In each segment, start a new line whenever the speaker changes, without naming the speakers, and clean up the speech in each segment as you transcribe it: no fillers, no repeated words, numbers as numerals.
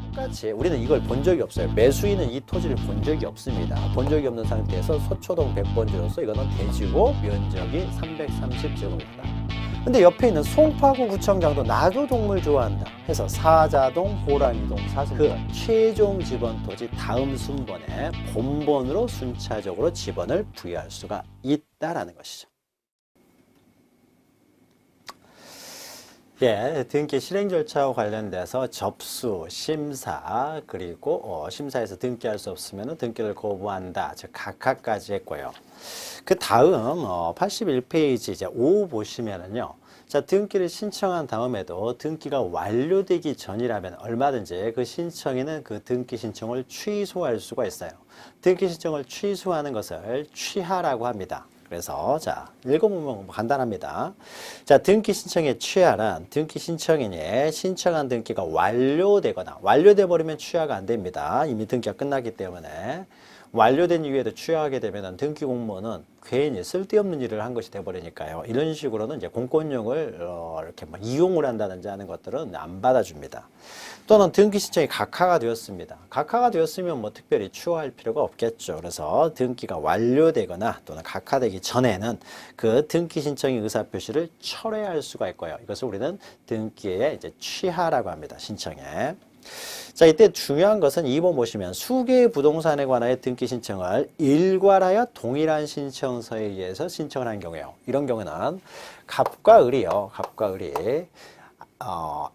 똑같이 우리는 이걸 본 적이 없어요. 매수인은 이 토지를 본 적이 없습니다. 본 적이 없는 상태에서 서초동 100번지로서 이거는 대지고 면적이 330제곱미터. 근데 옆에 있는 송파구 구청장도 나도 동물 좋아한다 해서 사자동, 호랑이동, 사슴 그 최종 지번 토지 다음 순번에 본번으로 순차적으로 지번을 부여할 수가 있다라는 것이죠. 예, 등기 실행 절차와 관련돼서 접수, 심사, 그리고 심사에서 등기할 수 없으면 등기를 거부한다. 즉 각하까지 했고요. 그 다음 81페이지 이제 5 보시면은요. 자, 등기를 신청한 다음에도 등기가 완료되기 전이라면 얼마든지 그 신청인은 그 등기 신청을 취소할 수가 있어요. 등기 신청을 취소하는 것을 취하라고 합니다. 그래서 자, 읽어보면 간단합니다. 자, 등기 신청의 취하란 등기 신청인이 신청한 등기가 완료되거나 완료돼 버리면 취하가 안 됩니다. 이미 등기가 끝났기 때문에 완료된 이후에도 취하하게 되면 등기 공무원은 괜히 쓸데없는 일을 한 것이 돼버리니까요. 이런 식으로는 이제 공권력을 이렇게 막 이용을 한다든지 하는 것들은 안 받아줍니다. 또는 등기 신청이 각하가 되었습니다. 각하가 되었으면 뭐 특별히 추가할 필요가 없겠죠. 그래서 등기가 완료되거나 또는 각하되기 전에는 그 등기 신청의 의사 표시를 철회할 수가 있고요. 이것을 우리는 등기에 이제 취하라고 합니다. 신청에. 자, 이때 중요한 것은 2번 보시면 수개의 부동산에 관하여 등기 신청을 일괄하여 동일한 신청서에 의해서 신청을 한 경우에요. 이런 경우는 갑과 을이요. 갑과 을이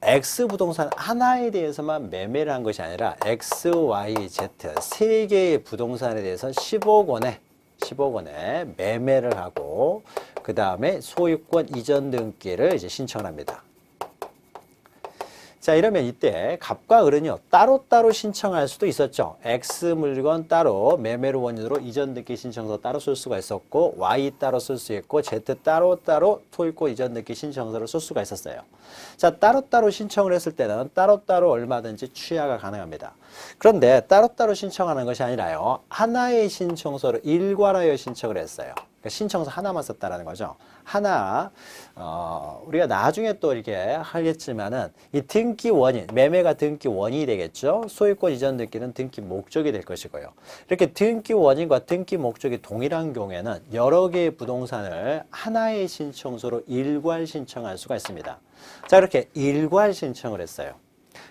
X 부동산 하나에 대해서만 매매를 한 것이 아니라 X, Y, Z 세 개의 부동산에 대해서 10억 원에 매매를 하고 그 다음에 소유권 이전 등기를 이제 신청을 합니다. 자, 이러면 이때 갑과 을은요 따로따로 신청할 수도 있었죠. X 물건 따로 매매로 원인으로 이전 등기 신청서 따로 쓸 수가 있었고 Y 따로 쓸 수 있고 Z 따로따로 소유권 이전 등기 신청서를 쓸 수가 있었어요. 자, 따로따로 신청을 했을 때는 따로따로 얼마든지 취하가 가능합니다. 그런데 따로따로 신청하는 것이 아니라요 하나의 신청서를 일괄하여 신청을 했어요. 신청서 하나만 썼다라는 거죠. 하나, 우리가 나중에 또 이렇게 하겠지만은 이 등기 원인, 매매가 등기 원인이 되겠죠. 소유권 이전 등기는 등기 목적이 될 것이고요. 이렇게 등기 원인과 등기 목적이 동일한 경우에는 여러 개의 부동산을 하나의 신청서로 일괄 신청할 수가 있습니다. 자, 이렇게 일괄 신청을 했어요.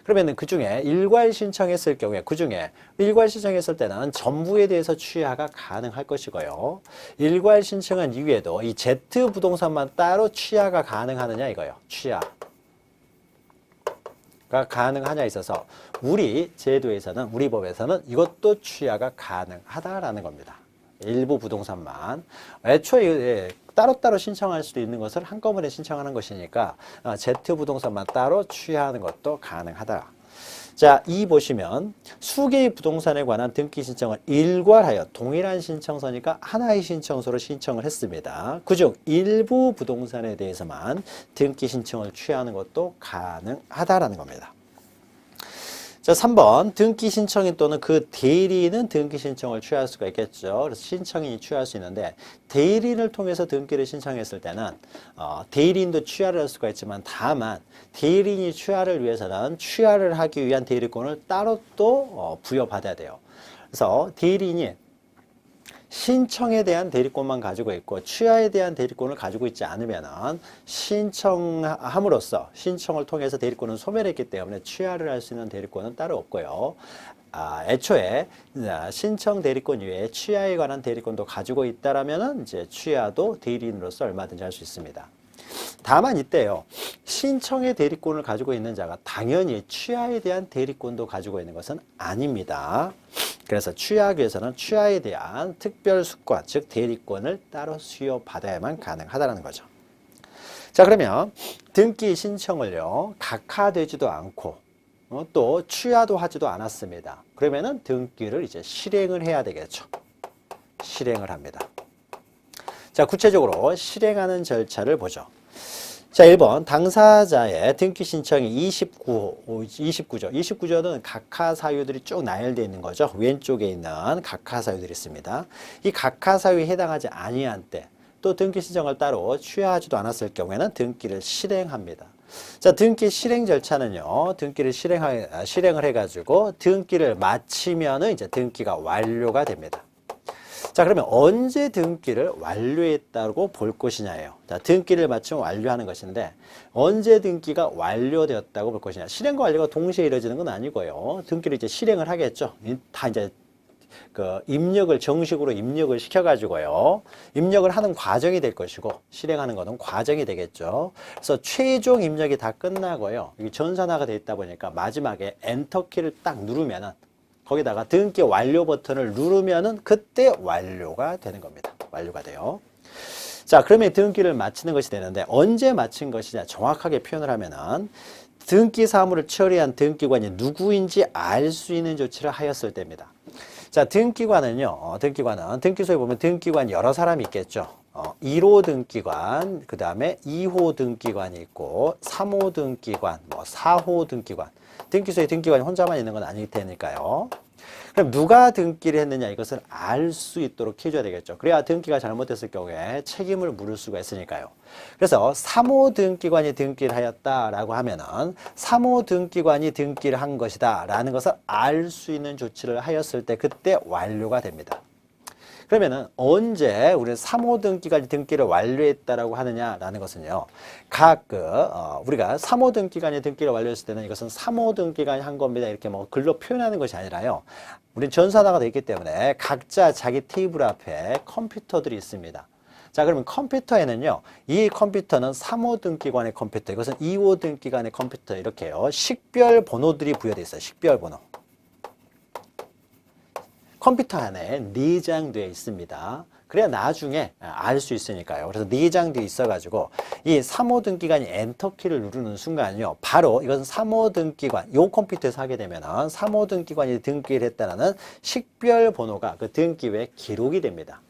그러면 그 중에 일괄 신청했을 경우에 그 중에 일괄 신청했을 때는 전부에 대해서 취하가 가능할 것이고요. 일괄 신청한 이후에도 이 Z 부동산만 따로 취하가 가능하느냐 이거예요. 취하가 가능하냐 있어서 우리 제도에서는 우리 법에서는 이것도 취하가 가능하다라는 겁니다. 일부 부동산만 애초에 따로따로 신청할 수도 있는 것을 한꺼번에 신청하는 것이니까 Z 부동산만 따로 취하는 것도 가능하다. 자, 2 보시면 수개의 부동산에 관한 등기 신청을 일괄하여 동일한 신청서니까 하나의 신청서로 신청을 했습니다. 그중 일부 부동산에 대해서만 등기 신청을 취하는 것도 가능하다라는 겁니다. 자, 3번 등기 신청인 또는 그 대리인은 등기 신청을 취할 수가 있겠죠. 그래서 신청인이 취할 수 있는데 대리인을 통해서 등기를 신청했을 때는 대리인도 취하를 할 수가 있지만 다만 대리인이 취하를 위해서는 취하를 하기 위한 대리권을 따로 또 부여받아야 돼요. 그래서 대리인이 신청에 대한 대리권만 가지고 있고 취하에 대한 대리권을 가지고 있지 않으면 신청함으로써 신청을 통해서 대리권은 소멸했기 때문에 취하를 할 수 있는 대리권은 따로 없고요. 애초에 신청 대리권 이외에 취하에 관한 대리권도 가지고 있다라면은 이제 취하도 대리인으로서 얼마든지 할 수 있습니다. 다만 이때요. 신청의 대리권을 가지고 있는 자가 당연히 취하에 대한 대리권도 가지고 있는 것은 아닙니다. 그래서 취하하기 위해서는 취하에 대한 특별 수권, 즉 대리권을 따로 수여받아야만 가능하다는 거죠. 자, 그러면 등기 신청을요. 각하되지도 않고 또 취하도 하지도 않았습니다. 그러면은 등기를 이제 실행을 해야 되겠죠. 실행을 합니다. 자, 구체적으로 실행하는 절차를 보죠. 자, 1번 당사자의 등기 신청이 29조. 29조는 각하 사유들이 쭉 나열되어 있는 거죠. 왼쪽에 있는 각하 사유들이 있습니다. 이 각하 사유에 해당하지 아니한 때 또 등기 신청을 따로 취하하지도 않았을 경우에는 등기를 실행합니다. 자, 등기 실행 절차는요, 등기를 실행을 해가지고 등기를 마치면은 이제 등기가 완료가 됩니다. 자, 그러면 언제 등기를 완료했다고 볼 것이냐예요. 자, 등기를 마치면 완료하는 것인데 언제 등기가 완료되었다고 볼 것이냐. 실행과 완료가 동시에 이루어지는 건 아니고요. 등기를 이제 실행을 하겠죠. 다 이제 정식으로 입력을 시켜가지고요. 입력을 하는 과정이 될 것이고, 실행하는 것은 과정이 되겠죠. 그래서 최종 입력이 다 끝나고요. 이게 전산화가 되어 있다 보니까 마지막에 엔터키를 딱 누르면은, 거기다가 등기 완료 버튼을 누르면은 그때 완료가 되는 겁니다. 완료가 돼요. 자, 그러면 등기를 마치는 것이 되는데, 언제 마친 것이냐 정확하게 표현을 하면은, 등기 사무를 처리한 등기관이 누구인지 알 수 있는 조치를 하였을 때입니다. 자, 등기관은요, 등기관은 등기소에 보면 등기관 여러 사람이 있겠죠. 1호 등기관, 그 다음에 2호 등기관이 있고, 3호 등기관, 4호 등기관. 등기소에 등기관이 혼자만 있는 건 아닐 테니까요. 그럼 누가 등기를 했느냐 이것을 알 수 있도록 해줘야 되겠죠. 그래야 등기가 잘못됐을 경우에 책임을 물을 수가 있으니까요. 그래서 3호 등기관이 등기를 하였다라고 하면은 3호 등기관이 등기를 한 것이다 라는 것을 알 수 있는 조치를 하였을 때 그때 완료가 됩니다. 그러면은 언제 우리는 3호 등기까지 등기를 완료했다라고 하느냐라는 것은요. 우리가 3호 등기관이 등기를 완료했을 때는 이것은 3호 등기관이 한 겁니다. 이렇게 뭐 글로 표현하는 것이 아니라요. 우리는 전산화가 되어 있기 때문에 각자 자기 테이블 앞에 컴퓨터들이 있습니다. 자, 그러면 컴퓨터에는요. 이 컴퓨터는 3호 등기관의 컴퓨터, 이것은 2호 등기관의 컴퓨터 이렇게요. 식별 번호들이 부여되어 있어요. 식별 번호. 컴퓨터 안에 내장되어 있습니다. 그래야 나중에 알 수 있으니까요. 그래서 내장되어 있어가지고 이 3호 등기관이 엔터키를 누르는 순간요. 바로 이것은 3호 등기관, 이 컴퓨터에서 하게 되면은 3호 등기관이 등기를 했다는 식별 번호가 그 등기부에 기록이 됩니다.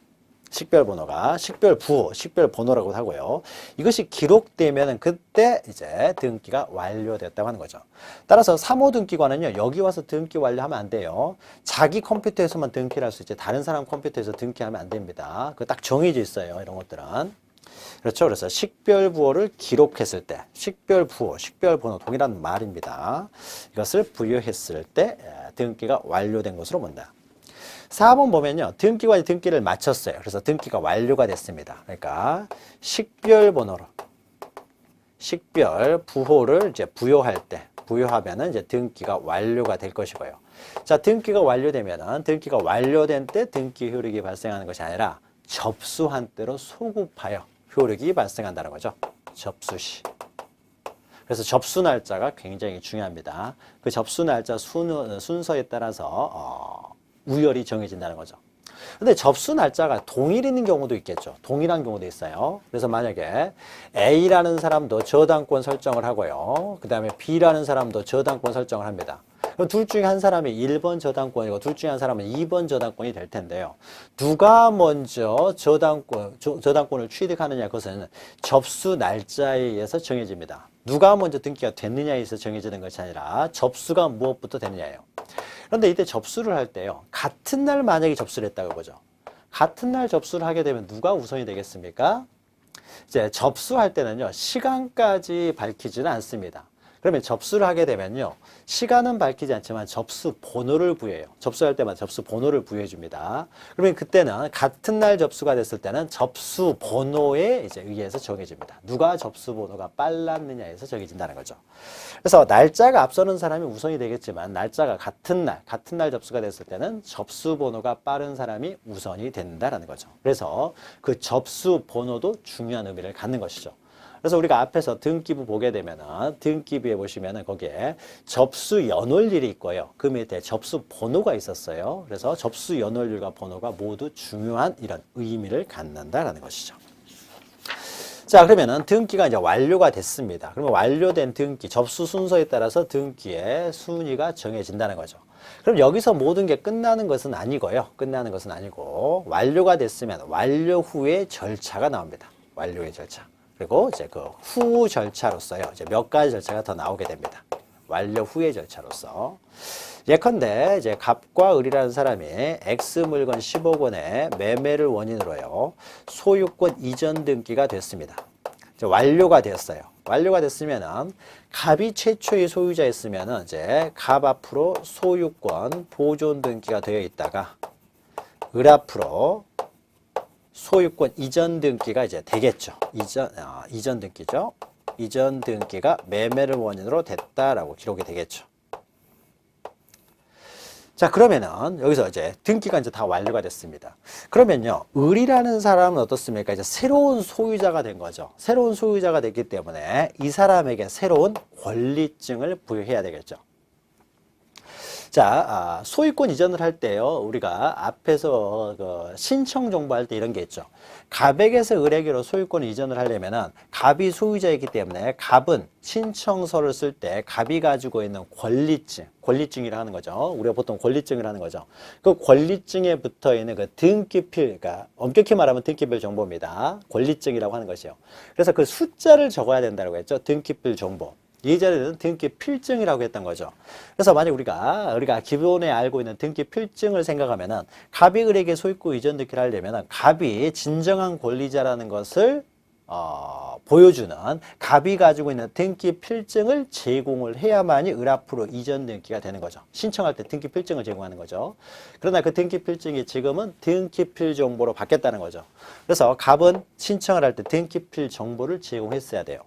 식별 번호가 식별 부호, 식별 번호라고 하고요. 이것이 기록되면은 그때 이제 등기가 완료됐다고 하는 거죠. 따라서 3호 등기관은요, 여기 와서 등기 완료하면 안 돼요. 자기 컴퓨터에서만 등기를 할 수 있지, 다른 사람 컴퓨터에서 등기하면 안 됩니다. 그 딱 정해져 있어요, 이런 것들은. 그렇죠. 그래서 식별 부호를 기록했을 때, 식별 부호, 식별 번호 동일한 말입니다. 이것을 부여했을 때 등기가 완료된 것으로 본다. 4번 보면요. 등기관이 등기를 마쳤어요. 그래서 등기가 완료가 됐습니다. 그러니까 식별 번호로 식별 부호를 이제 부여하면은 이제 등기가 완료가 될 것이고요. 자, 등기가 완료되면은 등기가 완료된 때 등기 효력이 발생하는 것이 아니라 접수한 때로 소급하여 효력이 발생한다는 거죠. 접수 시. 그래서 접수 날짜가 굉장히 중요합니다. 그 접수 날짜 순서에 따라서 우열이 정해진다는 거죠. 근데 접수 날짜가 동일인 경우도 있겠죠. 동일한 경우도 있어요. 그래서 만약에 A라는 사람도 저당권 설정을 하고요. 그 다음에 B라는 사람도 저당권 설정을 합니다. 그럼 둘 중에 한 사람이 1번 저당권이고 둘 중에 한 사람은 2번 저당권이 될 텐데요. 누가 먼저 저당권을 취득하느냐, 그것은 접수 날짜에 의해서 정해집니다. 누가 먼저 등기가 됐느냐에 의해서 정해지는 것이 아니라 접수가 무엇부터 됐느냐예요. 그런데 이때 접수를 할 때요. 같은 날 만약에 접수를 했다고 보죠. 같은 날 접수를 하게 되면 누가 우선이 되겠습니까? 이제 접수할 때는요. 시간까지 밝히지는 않습니다. 그러면 접수를 하게 되면요. 시간은 밝히지 않지만 접수 번호를 부여해요. 접수할 때마다 접수 번호를 부여해 줍니다. 그러면 그때는 같은 날 접수가 됐을 때는 접수 번호에 이제 의해서 정해집니다. 누가 접수 번호가 빨랐느냐에서 정해진다는 거죠. 그래서 날짜가 앞서는 사람이 우선이 되겠지만 날짜가 같은 날 접수가 됐을 때는 접수 번호가 빠른 사람이 우선이 된다는 거죠. 그래서 그 접수 번호도 중요한 의미를 갖는 것이죠. 그래서 우리가 앞에서 등기부 보게 되면은 등기부에 보시면은 거기에 접수 연월일이 있고요. 그 밑에 접수 번호가 있었어요. 그래서 접수 연월일과 번호가 모두 중요한 이런 의미를 갖는다라는 것이죠. 자, 그러면은 등기가 이제 완료가 됐습니다. 그러면 완료된 등기, 접수 순서에 따라서 등기의 순위가 정해진다는 거죠. 그럼 여기서 모든 게 끝나는 것은 아니고요. 끝나는 것은 아니고 완료가 됐으면 완료 후에 절차가 나옵니다. 완료의 절차. 그리고 이제 그 후 절차로서요. 이제 몇 가지 절차가 더 나오게 됩니다. 완료 후의 절차로서. 예컨대 이제 갑과 을이라는 사람이 X 물건 10억 원의 매매를 원인으로요. 소유권 이전 등기가 됐습니다. 이제 완료가 됐어요. 완료가 됐으면은 갑이 최초의 소유자였으면은 이제 갑 앞으로 소유권 보존 등기가 되어 있다가 을 앞으로 소유권 이전 등기가 이제 되겠죠. 이전 등기죠. 이전 등기가 매매를 원인으로 됐다라고 기록이 되겠죠. 자, 그러면은 여기서 이제 등기가 이제 다 완료가 됐습니다. 그러면요, 을이라는 사람은 어떻습니까? 이제 새로운 소유자가 된 거죠. 새로운 소유자가 됐기 때문에 이 사람에게 새로운 권리증을 부여해야 되겠죠. 자, 소유권 이전을 할 때요, 우리가 앞에서 그 신청 정보할 때 이런 게 있죠. 갑에게서 을에게로 소유권 이전을 하려면은 갑이 소유자이기 때문에 갑은 신청서를 쓸 때 갑이 가지고 있는 권리증이라 하는 거죠. 우리가 보통 권리증을 하는 거죠. 그 권리증에 붙어 있는 그 등기필, 그러니까 엄격히 말하면 등기별 정보입니다. 권리증이라고 하는 것이요. 그래서 그 숫자를 적어야 된다고 했죠. 등기필 정보. 이 자리는 등기 필증이라고 했던 거죠. 그래서 만약 우리가 기본에 알고 있는 등기 필증을 생각하면은 갑이 을에게 소유권 이전 등기를 하려면은 갑이 진정한 권리자라는 것을 보여주는 갑이 가지고 있는 등기 필증을 제공을 해야만이 을 앞으로 이전 등기가 되는 거죠. 신청할 때 등기 필증을 제공하는 거죠. 그러나 그 등기 필증이 지금은 등기필 정보로 바뀌었다는 거죠. 그래서 갑은 신청을 할 때 등기필 정보를 제공했어야 돼요.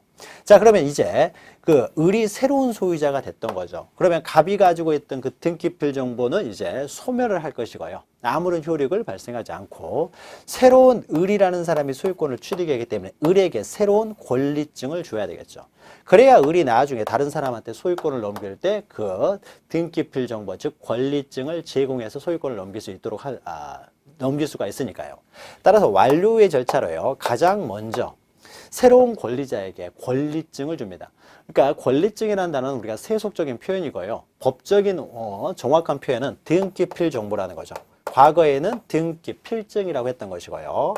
자, 그러면 이제 그 을이 새로운 소유자가 됐던 거죠. 그러면 갑이 가지고 있던 그 등기필 정보는 이제 소멸을 할 것이고요. 아무런 효력을 발생하지 않고 새로운 을이라는 사람이 소유권을 취득하기 때문에 을에게 새로운 권리증을 줘야 되겠죠. 그래야 을이 나중에 다른 사람한테 소유권을 넘길 때 그 등기필 정보, 즉 권리증을 제공해서 소유권을 넘길 수 있도록 넘길 수가 있으니까요. 따라서 완료의 절차로요, 가장 먼저 새로운 권리자에게 권리증을 줍니다. 그러니까 권리증이라는 단어는 우리가 세속적인 표현이고요. 법적인 정확한 표현은 등기필 정보라는 거죠. 과거에는 등기필증이라고 했던 것이고요.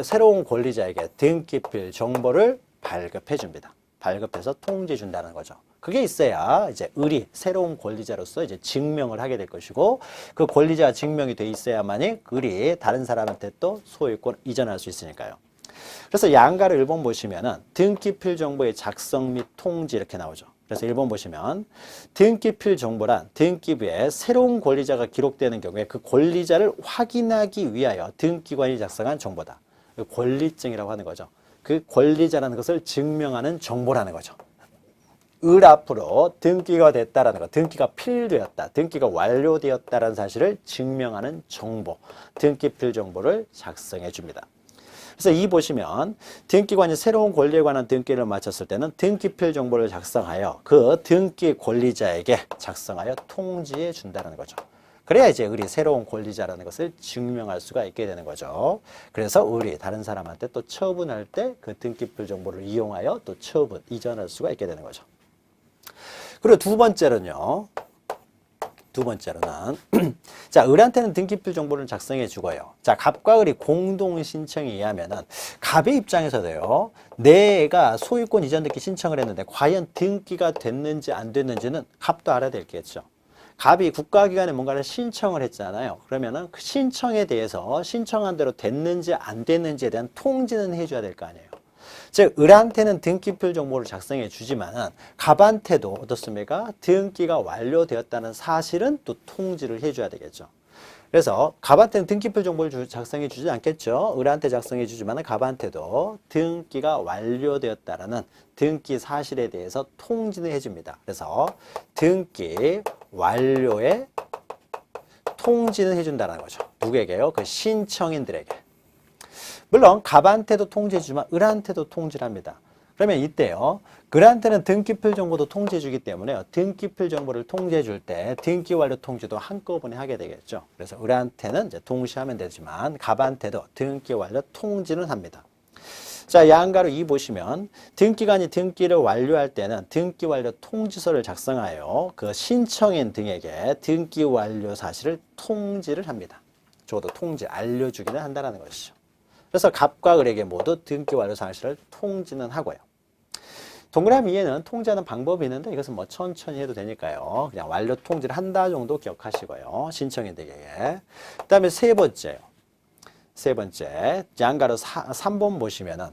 새로운 권리자에게 등기필 정보를 발급해 줍니다. 발급해서 통지해 준다는 거죠. 그게 있어야 이제 을이 새로운 권리자로서 이제 증명을 하게 될 것이고, 그 권리자가 증명이 돼 있어야만이 을이 다른 사람한테 또 소유권 이전할 수 있으니까요. 그래서 양가를 1번 보시면은 등기필 정보의 작성 및 통지 이렇게 나오죠. 그래서 1번 보시면 등기필 정보란 등기부에 새로운 권리자가 기록되는 경우에 그 권리자를 확인하기 위하여 등기관이 작성한 정보다. 권리증이라고 하는 거죠. 그 권리자라는 것을 증명하는 정보라는 거죠. 을 앞으로 등기가 됐다라는 것, 등기가 필되었다, 등기가 완료되었다라는 사실을 증명하는 정보, 등기필 정보를 작성해 줍니다. 그래서 이 보시면 등기관이 새로운 권리에 관한 등기를 마쳤을 때는 등기필 정보를 작성하여 그 등기 권리자에게 작성하여 통지해 준다는 거죠. 그래야 이제 을이 새로운 권리자라는 것을 증명할 수가 있게 되는 거죠. 그래서 을이 다른 사람한테 또 처분할 때 그 등기필 정보를 이용하여 또 처분, 이전할 수가 있게 되는 거죠. 그리고 두 번째로는 자, 을한테는 등기필 정보를 작성해 주고요. 자, 갑과 을이 공동 신청에 의하면은 갑의 입장에서도요, 내가 소유권 이전 등기 신청을 했는데 과연 등기가 됐는지 안 됐는지는 갑도 알아야 되겠죠. 갑이 국가기관에 뭔가를 신청을 했잖아요. 그러면은 그 신청에 대해서 신청한 대로 됐는지 안 됐는지에 대한 통지는 해줘야 될 거 아니에요. 즉, 을한테는 등기필 정보를 작성해 주지만은 갑한테도 어떻습니까? 등기가 완료되었다는 사실은 또 통지를 해줘야 되겠죠. 그래서 갑한테는 등기필 정보를 작성해 주지 않겠죠. 을한테 작성해 주지만은 갑한테도 등기가 완료되었다라는 등기 사실에 대해서 통지는 해줍니다. 그래서 등기 완료에 통지는 해준다는 거죠. 누구에게요? 그 신청인들에게. 물론 갑한테도 통지해주지만 을한테도 통지를 합니다. 그러면 이때요, 을한테는 등기필 정보도 통지해주기 때문에 등기필 정보를 통지해줄 때 등기 완료 통지도 한꺼번에 하게 되겠죠. 그래서 을한테는 이제 동시에 하면 되지만 갑한테도 등기 완료 통지는 합니다. 자, 양가로 2 보시면 등기관이 등기를 완료할 때는 등기 완료 통지서를 작성하여 그 신청인 등에게 등기 완료 사실을 통지를 합니다. 적어도 통지, 알려주기는 한다는 것이죠. 그래서 갑과 을에게 모두 등기 완료 사실을 통지는 하고요. 동그라미 위에는 통지하는 방법이 있는데 이것은 뭐 천천히 해도 되니까요. 그냥 완료 통지를 한다 정도 기억하시고요. 신청인들에게. 그 다음에 세 번째, 양가로 3번 보시면은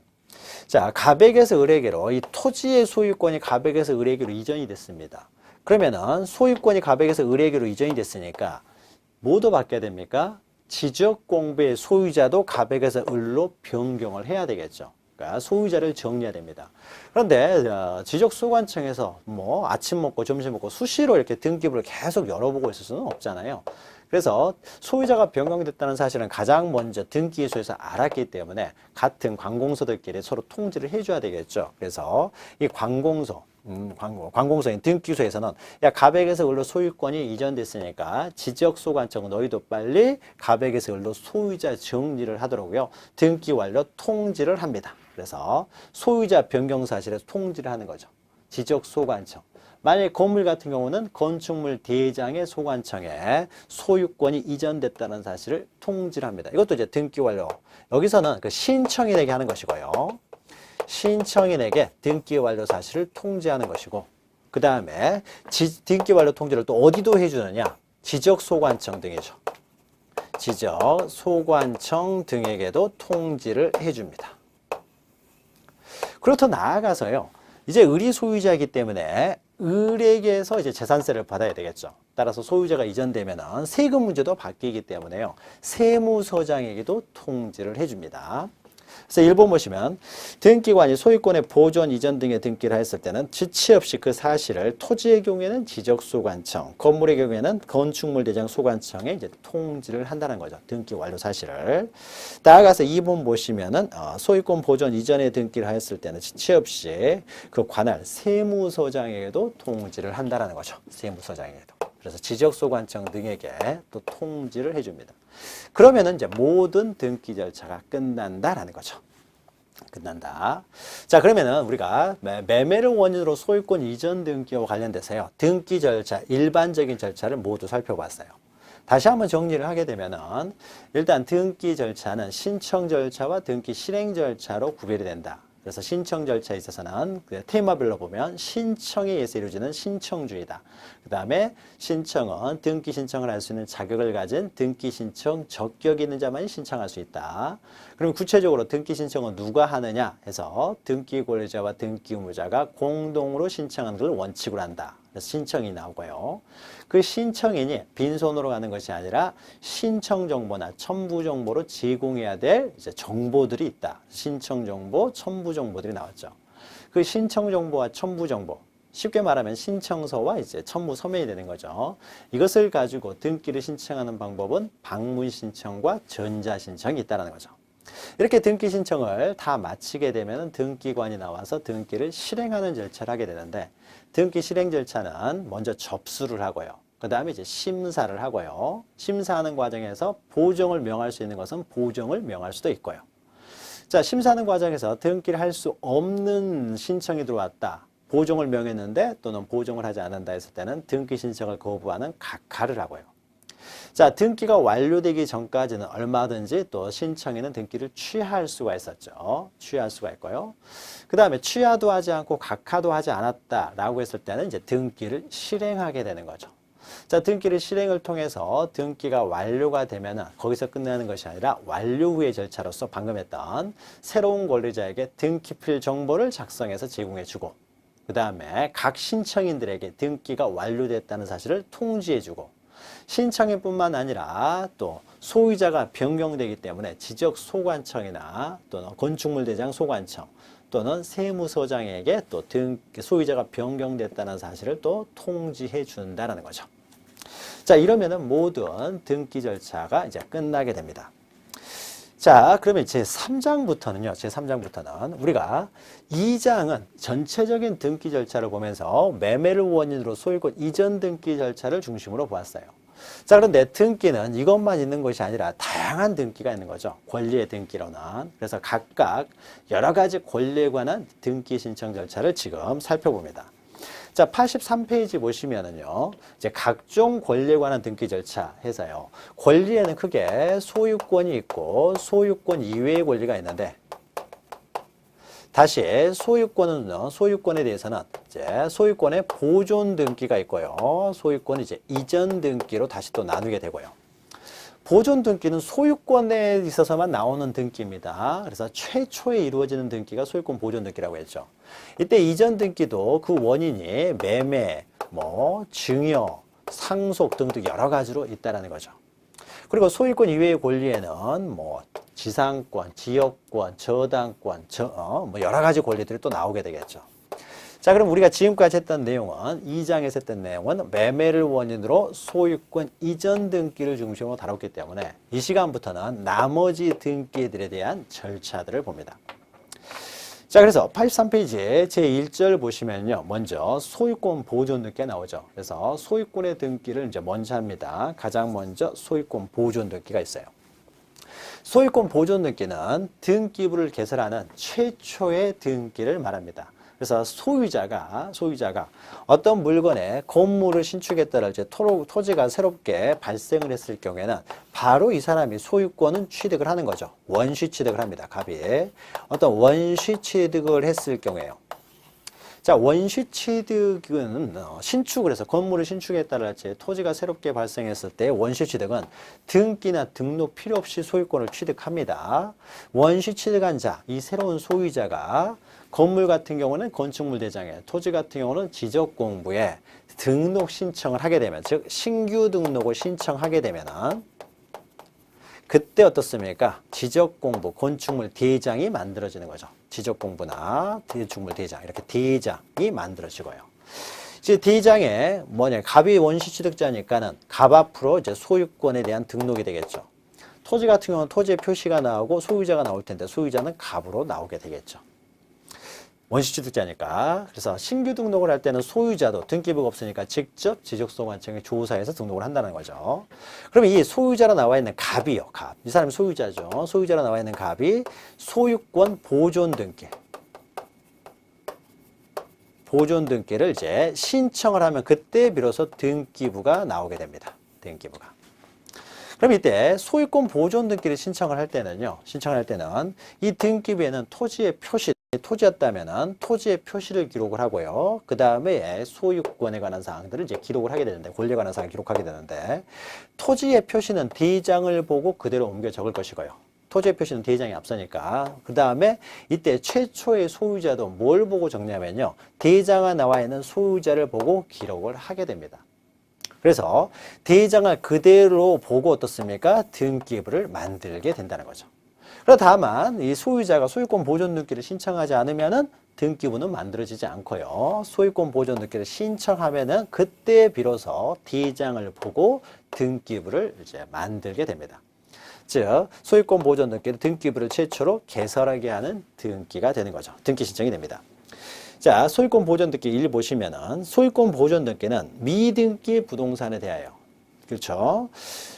자, 갑에게서 을에게로 이 토지의 소유권이 갑에게서 을에게로 이전이 됐습니다. 그러면은 소유권이 갑에게서 을에게로 이전이 됐으니까 뭐도 바뀌어야 됩니까? 지적 공부의 소유자도 갑에게서 을로 변경을 해야 되겠죠. 그러니까 소유자를 정리해야 됩니다. 그런데 지적 소관청에서 뭐 아침 먹고 점심 먹고 수시로 이렇게 등기부를 계속 열어보고 있을 수는 없잖아요. 그래서 소유자가 변경됐다는 사실은 가장 먼저 등기소에서 알았기 때문에 같은 관공서들끼리 서로 통지를 해줘야 되겠죠. 그래서 이 관공서인 등기소에서는 야, 갑에게서 을로 소유권이 이전됐으니까 지적소관청 너희도 빨리 갑에게서 을로 소유자 정리를 하도록요. 등기 완료 통지를 합니다. 그래서 소유자 변경 사실에 통지를 하는 거죠. 지적소관청. 만약에 건물 같은 경우는 건축물 대장의 소관청에 소유권이 이전됐다는 사실을 통지를 합니다. 이것도 이제 등기 완료. 여기서는 그 신청인에게 하는 것이고요. 신청인에게 등기 완료 사실을 통지하는 것이고, 그 다음에 등기 완료 통지를 또 어디도 해주느냐? 지적소관청 등이죠. 지적소관청 등에게도 통지를 해줍니다. 그렇다 나아가서요. 이제 을이 소유자이기 때문에 을에게서 이제 재산세를 받아야 되겠죠. 따라서 소유자가 이전되면은 세금 문제도 바뀌기 때문에요. 세무서장에게도 통지를 해줍니다. 그래서 1번 보시면 등기관이 소유권의 보존, 이전 등의 등기를 했을 때는 지체 없이 그 사실을 토지의 경우에는 지적소관청, 건물의 경우에는 건축물 대장 소관청에 이제 통지를 한다는 거죠. 등기 완료 사실을. 나아가서 2번 보시면은 소유권 보존 이전의 등기를 하였을 때는 지체 없이 그 관할 세무서장에게도 통지를 한다는 거죠. 세무서장에게도. 그래서 지적소관청 등에게 또 통지를 해줍니다. 그러면은 이제 모든 등기 절차가 끝난다라는 거죠. 끝난다. 자, 그러면은 우리가 매매를 원인으로 소유권 이전 등기와 관련돼서요. 등기 절차, 일반적인 절차를 모두 살펴봤어요. 다시 한번 정리를 하게 되면은 일단 등기 절차는 신청 절차와 등기 실행 절차로 구별이 된다. 그래서 신청 절차에 있어서는 테마별로 보면 신청에 의해서 이루어지는 신청주의다. 그 다음에 신청은 등기 신청을 할 수 있는 자격을 가진 등기 신청 적격이 있는 자만이 신청할 수 있다. 그럼 구체적으로 등기 신청은 누가 하느냐 해서 등기 권리자와 등기 의무자가 공동으로 신청하는 걸 원칙으로 한다. 그래서 신청이 나오고요. 그 신청인이 빈손으로 가는 것이 아니라 신청 정보나 첨부 정보로 제공해야 될 이제 정보들이 있다. 신청 정보, 첨부 정보들이 나왔죠. 그 신청 정보와 첨부 정보, 쉽게 말하면 신청서와 이제 첨부 서면이 되는 거죠. 이것을 가지고 등기를 신청하는 방법은 방문 신청과 전자 신청이 있다는 거죠. 이렇게 등기 신청을 다 마치게 되면 등기관이 나와서 등기를 실행하는 절차를 하게 되는데, 등기 실행 절차는 먼저 접수를 하고요. 그 다음에 이제 심사를 하고요. 심사하는 과정에서 보정을 명할 수 있는 것은 보정을 명할 수도 있고요. 자, 심사하는 과정에서 등기를 할 수 없는 신청이 들어왔다. 보정을 명했는데 또는 보정을 하지 않는다 했을 때는 등기 신청을 거부하는 각하를 하고요. 자, 등기가 완료되기 전까지는 얼마든지 또 신청인은 등기를 취하할 수가 있었죠. 취하할 수가 있고요. 그 다음에 취하도 하지 않고 각하도 하지 않았다라고 했을 때는 이제 등기를 실행하게 되는 거죠. 자, 등기를 실행을 통해서 등기가 완료가 되면은 거기서 끝나는 것이 아니라 완료 후의 절차로서 방금 했던 새로운 권리자에게 등기필 정보를 작성해서 제공해주고, 그 다음에 각 신청인들에게 등기가 완료됐다는 사실을 통지해주고, 신청인뿐만 아니라 또 소유자가 변경되기 때문에 지적소관청이나 또는 건축물 대장 소관청 또는 세무서장에게 또 소유자가 변경됐다는 사실을 또 통지해 준다는 거죠. 자, 이러면은 모든 등기 절차가 이제 끝나게 됩니다. 자, 그러면 제3장부터는 우리가 2장은 전체적인 등기 절차를 보면서 매매를 원인으로 소유권 이전 등기 절차를 중심으로 보았어요. 자, 그런데 등기는 이것만 있는 것이 아니라 다양한 등기가 있는 거죠. 권리의 등기로는. 그래서 각각 여러 가지 권리에 관한 등기 신청 절차를 지금 살펴봅니다. 자, 83페이지 보시면은요, 이제 각종 권리에 관한 등기 절차 해서요. 권리에는 크게 소유권이 있고 소유권 이외의 권리가 있는데, 다시 소유권에 대해서는 이제 소유권의 보존 등기가 있고요. 소유권 이제 이전 등기로 다시 또 나누게 되고요. 보존 등기는 소유권에 있어서만 나오는 등기입니다. 그래서 최초에 이루어지는 등기가 소유권 보존 등기라고 했죠. 이때 이전 등기도 그 원인이 매매, 증여, 상속 등등 여러 가지로 있다라는 거죠. 그리고 소유권 이외의 권리에는 지상권, 지역권, 저당권, 여러 가지 권리들이 또 나오게 되겠죠. 자, 그럼 우리가 지금까지 했던 내용은 2장에서 했던 내용은 매매를 원인으로 소유권 이전 등기를 중심으로 다뤘기 때문에 이 시간부터는 나머지 등기들에 대한 절차들을 봅니다. 자, 그래서 83페이지에 제1절 보시면요. 먼저 소유권 보존 등기가 나오죠. 그래서 소유권의 등기를 이제 먼저 합니다. 가장 먼저 소유권 보존 등기가 있어요. 소유권 보존 등기는 등기부를 개설하는 최초의 등기를 말합니다. 그래서 소유자가 어떤 물건에 건물을 신축했다랄지 토지가 새롭게 발생을 했을 경우에는 바로 이 사람이 소유권은 취득을 하는 거죠. 원시 취득을 합니다. 갑이. 어떤 원시 취득을 했을 경우에요. 자, 원시 취득은 신축을 해서 건물을 신축했다랄지 토지가 새롭게 발생했을 때 원시 취득은 등기나 등록 필요 없이 소유권을 취득합니다. 원시 취득한 자, 이 새로운 소유자가 건물 같은 경우는 건축물 대장에, 토지 같은 경우는 지적공부에 등록 신청을 하게 되면, 즉 신규 등록을 신청하게 되면은 그때 어떻습니까? 지적공부, 건축물 대장이 만들어지는 거죠. 지적공부나 건축물 대장, 이렇게 대장이 만들어지고요. 이제 대장에 갑이 원시 취득자니까는 갑 앞으로 이제 소유권에 대한 등록이 되겠죠. 토지 같은 경우는 토지의 표시가 나오고 소유자가 나올 텐데 소유자는 갑으로 나오게 되겠죠. 원시 취득자니까. 그래서 신규 등록을 할 때는 소유자도 등기부가 없으니까 직접 지적소관청에 조사해서 등록을 한다는 거죠. 그럼 이 소유자로 나와 있는 갑이요. 갑. 이 사람이 소유자죠. 소유자로 나와 있는 갑이 소유권 보존 등기. 보존 등기를 이제 신청을 하면 그때 비로소 등기부가 나오게 됩니다. 등기부가. 그럼 이때 소유권 보존 등기를 신청을 할 때는 이 등기부에는 토지의 표시, 토지였다면은 토지의 표시를 기록을 하고요. 그 다음에 소유권에 관한 사항들을 이제 기록을 하게 되는데, 권리에 관한 사항을 기록하게 되는데, 토지의 표시는 대장을 보고 그대로 옮겨 적을 것이고요. 토지의 표시는 대장이 앞서니까. 그 다음에 이때 최초의 소유자도 뭘 보고 적냐면요. 대장에 나와 있는 소유자를 보고 기록을 하게 됩니다. 그래서 대장을 그대로 보고 어떻습니까? 등기부를 만들게 된다는 거죠. 그러나 다만 이 소유자가 소유권 보존 등기를 신청하지 않으면은 등기부는 만들어지지 않고요. 소유권 보존 등기를 신청하면은 그때 비로소 대장을 보고 등기부를 이제 만들게 됩니다. 즉 소유권 보존 등기는 등기부를 최초로 개설하게 하는 등기가 되는 거죠. 등기 신청이 됩니다. 자, 소유권 보존 등기 1 보시면은 소유권 보존 등기는 미등기 부동산에 대하여, 그렇죠?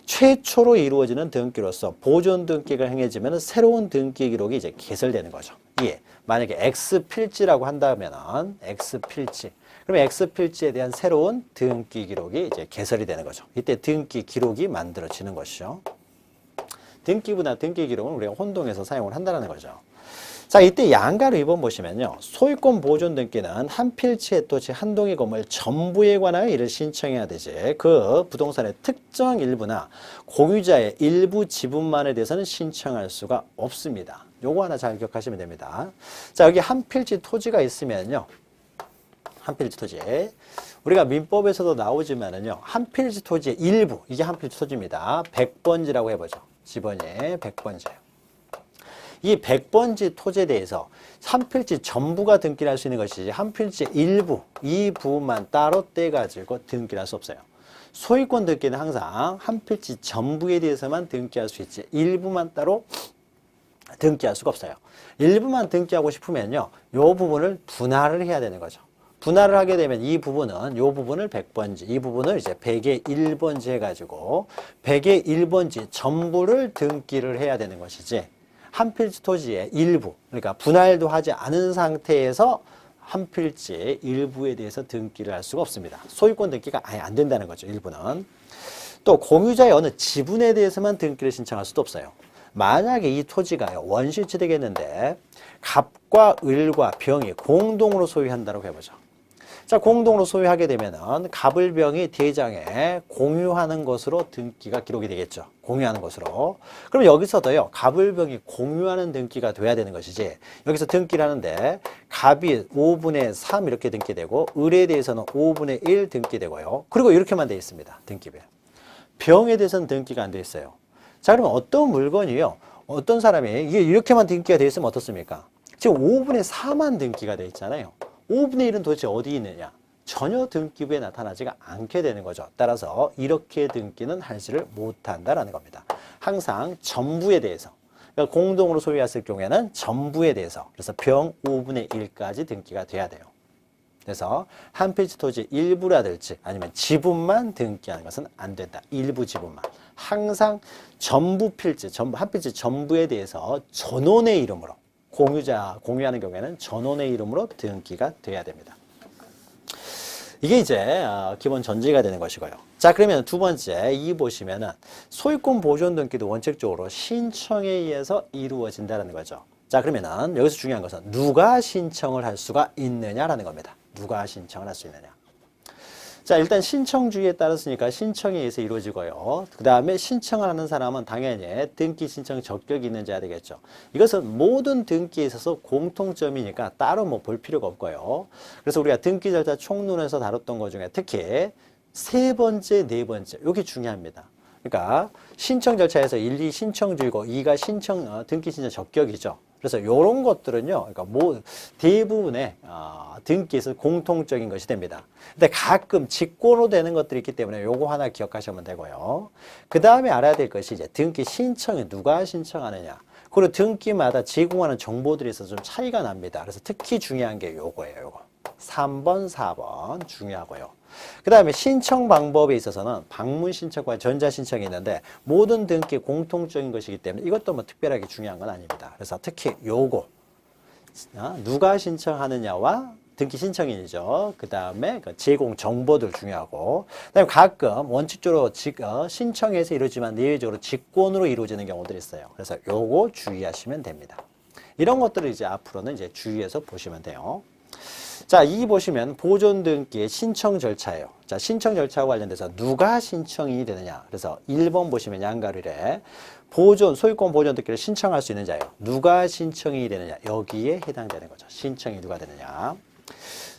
최초로 이루어지는 등기로서 보존 등기가 행해지면 새로운 등기 기록이 이제 개설되는 거죠. 예. 만약에 X필지라고 한다면은 X필지. 그러면 X필지에 대한 새로운 등기 기록이 이제 개설이 되는 거죠. 이때 등기 기록이 만들어지는 것이죠. 등기부나 등기 기록은 우리가 혼동해서 사용을 한다는 거죠. 자, 이때 양가로 2번 보시면요. 소유권 보존 등기는 한 필지의 토지 한 동의 건물 전부에 관하여 이를 신청해야 되지. 그 부동산의 특정 일부나 공유자의 일부 지분만에 대해서는 신청할 수가 없습니다. 요거 하나 잘 기억하시면 됩니다. 자, 여기 한 필지 토지가 있으면요. 한 필지 토지. 우리가 민법에서도 나오지만은요. 한 필지 토지의 일부, 이게 한 필지 토지입니다. 100번지라고 해보죠. 지번이 100번지예요. 이 100번지 토지에 대해서 한 필지 전부가 등기를 할 수 있는 것이지 한 필지 일부, 이 부분만 따로 떼가지고 등기를 할 수 없어요. 소유권 등기는 항상 한 필지 전부에 대해서만 등기할 수 있지 일부만 따로 등기할 수가 없어요. 일부만 등기하고 싶으면요. 이 부분을 분할을 해야 되는 거죠. 분할을 하게 되면 이 부분은, 이 부분을 100번지, 이 부분을 이제 100의 1번지 해가지고 100의 1번지 전부를 등기를 해야 되는 것이지 한 필지 토지의 일부, 그러니까 분할도 하지 않은 상태에서 한 필지의 일부에 대해서 등기를 할 수가 없습니다. 소유권 등기가 아예 안 된다는 거죠, 일부는. 또 공유자의 어느 지분에 대해서만 등기를 신청할 수도 없어요. 만약에 이 토지가 원시 취득했는데 갑과 을과 병이 공동으로 소유한다고 해보죠. 자, 공동으로 소유하게 되면은 갑을병이 대장에 공유하는 것으로 등기가 기록이 되겠죠. 공유하는 것으로. 그럼 여기서도요, 갑을병이 공유하는 등기가 돼야 되는 것이지, 여기서 등기를 하는데 갑이 5분의 3 이렇게 등기되고 을에 대해서는 5분의 1 등기되고요. 그리고 이렇게만 되어 있습니다. 등기별. 병에 대해서는 등기가 안 되어 있어요. 자, 그러면 어떤 물건이요, 어떤 사람이 이게 이렇게만 등기가 되어 있으면 어떻습니까? 지금 5분의 4만 등기가 되어 있잖아요. 5분의 1은 도대체 어디 있느냐? 전혀 등기부에 나타나지가 않게 되는 거죠. 따라서 이렇게 등기는 하지를 못한다라는 겁니다. 항상 전부에 대해서, 그러니까 공동으로 소유했을 경우에는 전부에 대해서, 그래서 병 5분의 1까지 등기가 돼야 돼요. 그래서 한 필지 토지 일부라든지 아니면 지분만 등기하는 것은 안 된다. 일부 지분만. 항상 전부 필지, 한 필지 전부에 대해서 전원의 이름으로, 공유하는 경우에는 전원의 이름으로 등기가 돼야 됩니다. 이게 이제 기본 전제가 되는 것이고요. 자, 그러면 두 번째, 이 보시면은 소유권 보존 등기도 원칙적으로 신청에 의해서 이루어진다는 거죠. 자, 그러면은 여기서 중요한 것은 누가 신청을 할 수가 있느냐라는 겁니다. 누가 신청을 할 수 있느냐. 자, 일단 신청주의에 따랐으니까 신청에 의해서 이루어지고요. 그 다음에 신청을 하는 사람은 당연히 등기 신청 적격이 있는 자야 되겠죠. 이것은 모든 등기에 있어서 공통점이니까 따로 뭐 볼 필요가 없고요. 그래서 우리가 등기 절차 총론에서 다뤘던 것 중에 특히 세 번째, 네 번째, 이게 중요합니다. 그러니까 신청 절차에서 1, 2 신청주의고 2가 등기 신청 적격이죠. 그래서 이런 것들은요, 그러니까 대부분의 등기에서 공통적인 것이 됩니다. 근데 가끔 직권으로 되는 것들이 있기 때문에 요거 하나 기억하시면 되고요. 그 다음에 알아야 될 것이 이제 등기 신청이 누가 신청하느냐. 그리고 등기마다 제공하는 정보들이 있어서 좀 차이가 납니다. 그래서 특히 중요한 게 요거예요, 요거. 3번, 4번 중요하고요. 그 다음에 신청 방법에 있어서는 방문 신청과 전자 신청이 있는데 모든 등기 공통적인 것이기 때문에 이것도 뭐 특별하게 중요한 건 아닙니다. 그래서 특히 요거 누가 신청하느냐와 등기 신청인이죠. 그 다음에 제공 정보들 중요하고, 그 다음에 가끔 원칙적으로 신청해서 이루어지만 내외적으로 직권으로 이루어지는 경우들이 있어요. 그래서 요거 주의하시면 됩니다. 이런 것들을 이제 앞으로는 이제 주의해서 보시면 돼요. 자, 이 보시면 보존 등기의 신청 절차예요. 자, 신청 절차와 관련돼서 누가 신청이 되느냐. 그래서 1번 보시면 양가르래 소유권 보존 등기를 신청할 수 있는 자예요. 누가 신청이 되느냐. 여기에 해당되는 거죠. 신청이 누가 되느냐.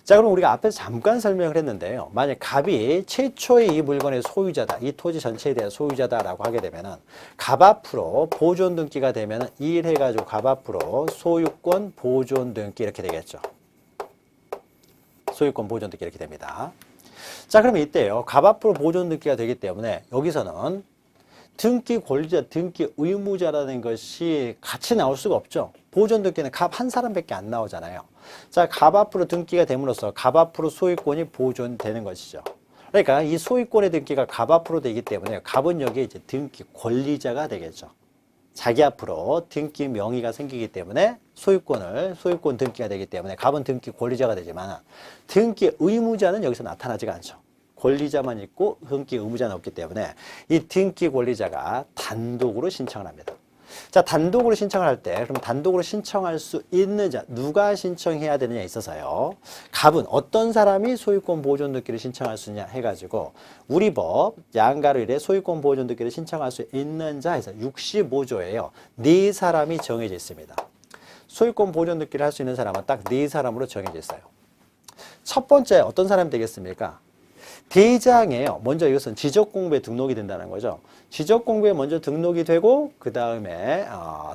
자, 그럼 우리가 앞에서 잠깐 설명을 했는데요. 만약 갑이 최초의 이 물건의 소유자다, 이 토지 전체에 대한 소유자다라고 하게 되면은 갑 앞으로 보존 등기가 되면은 이 일 해가지고 갑 앞으로 소유권 보존 등기 이렇게 되겠죠. 소유권 보존 등기 이렇게 됩니다. 자, 그러면 이때요. 갑 앞으로 보존 등기가 되기 때문에 여기서는 등기 권리자, 등기 의무자라는 것이 같이 나올 수가 없죠. 보존 등기는 갑 한 사람밖에 안 나오잖아요. 자, 갑 앞으로 등기가 됨으로써 갑 앞으로 소유권이 보존되는 것이죠. 그러니까 이 소유권의 등기가 갑 앞으로 되기 때문에 갑은 여기에 이제 등기 권리자가 되겠죠. 자기 앞으로 등기 명의가 생기기 때문에 소유권 등기가 되기 때문에 갑은 등기 권리자가 되지만 등기 의무자는 여기서 나타나지가 않죠. 권리자만 있고 등기 의무자는 없기 때문에 이 등기 권리자가 단독으로 신청을 합니다. 자, 단독으로 신청을 할 때 그럼 단독으로 신청할 수 있는 자 누가 신청해야 되느냐에 있어서요. 갑은 어떤 사람이 소유권 보존 등기를 신청할 수 있냐 해가지고 우리 법 양가로 일에 소유권 보존 등기를 신청할 수 있는 자 해서 65조예요. 네 사람이 정해져 있습니다. 소유권 보존 등기를 할 수 있는 사람은 딱 네 사람으로 정해져 있어요. 첫 번째 어떤 사람이 되겠습니까? 대장이에요. 먼저 이것은 지적공부에 등록이 된다는 거죠. 지적공부에 먼저 등록이 되고 그 다음에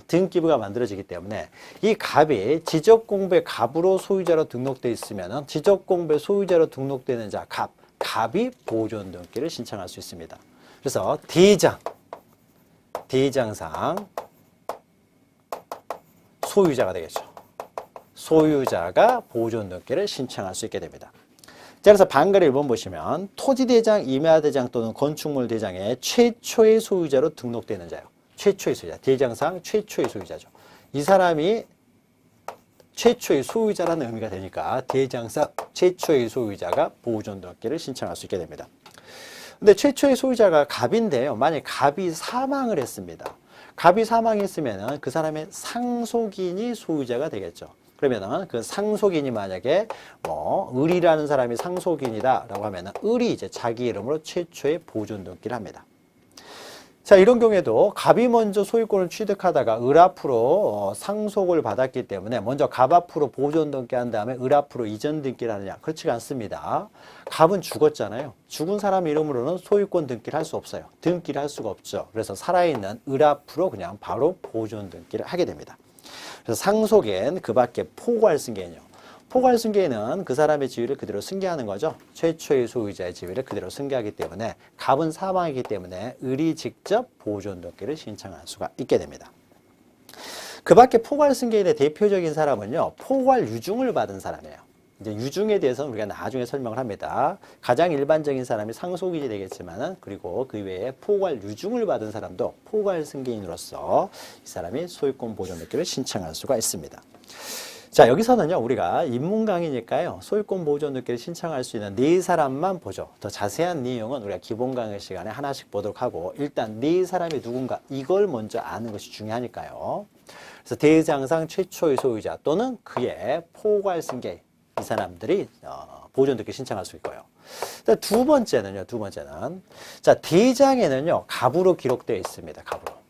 등기부가 만들어지기 때문에 이 갑이 지적공부의 갑으로 소유자로 등록되어 있으면 지적공부의 소유자로 등록되는 자 갑이 보존 등기를 신청할 수 있습니다. 그래서 대장상 소유자가 되겠죠. 소유자가 보존 등기를 신청할 수 있게 됩니다. 자, 그래서 방가를 1번 보시면 토지대장, 임야대장 또는 건축물대장의 최초의 소유자로 등록되는 자예요. 최초의 소유자, 대장상 최초의 소유자죠. 이 사람이 최초의 소유자라는 의미가 되니까 대장상 최초의 소유자가 보존 등기를 신청할 수 있게 됩니다. 근데 최초의 소유자가 갑인데요. 만약 갑이 사망을 했습니다. 갑이 사망했으면 그 사람의 상속인이 소유자가 되겠죠. 그러면은 그 상속인이 만약에 을이라는 사람이 상속인이다라고 하면은 을이 이제 자기 이름으로 최초의 보존 등기를 합니다. 자, 이런 경우에도 갑이 먼저 소유권을 취득하다가 을 앞으로 상속을 받았기 때문에 먼저 갑 앞으로 보존 등기한 다음에 을 앞으로 이전 등기를 하느냐? 그렇지가 않습니다. 갑은 죽었잖아요. 죽은 사람 이름으로는 소유권 등기를 할 수 없어요. 등기를 할 수가 없죠. 그래서 살아있는 을 앞으로 그냥 바로 보존 등기를 하게 됩니다. 그래서 상속엔 그 밖에 포괄 승계인이요. 포괄 승계인은 그 사람의 지위를 그대로 승계하는 거죠. 최초의 소유자의 지위를 그대로 승계하기 때문에 갑은 사망이기 때문에 을이 직접 보존 등기를 신청할 수가 있게 됩니다. 그 밖에 포괄 승계인의 대표적인 사람은요, 포괄 유증을 받은 사람이에요. 이제 유증에 대해서는 우리가 나중에 설명을 합니다. 가장 일반적인 사람이 상속인이 되겠지만은, 그리고 그 외에 포괄 유증을 받은 사람도 포괄 승계인으로서 이 사람이 소유권 보존 등기를 신청할 수가 있습니다. 자, 여기서는요, 우리가 인문 강의니까요, 소유권 보존 등기를 신청할 수 있는 네 사람만 보죠. 더 자세한 내용은 우리가 기본 강의 시간에 하나씩 보도록 하고, 일단 네 사람이 누군가, 이걸 먼저 아는 것이 중요하니까요. 그래서 대장상 최초의 소유자 또는 그의 포괄 승계, 이 사람들이 보존 등기 신청할 수 있고요. 두 번째는, 자, 대장에는요, 갑으로 기록되어 있습니다. 갑으로.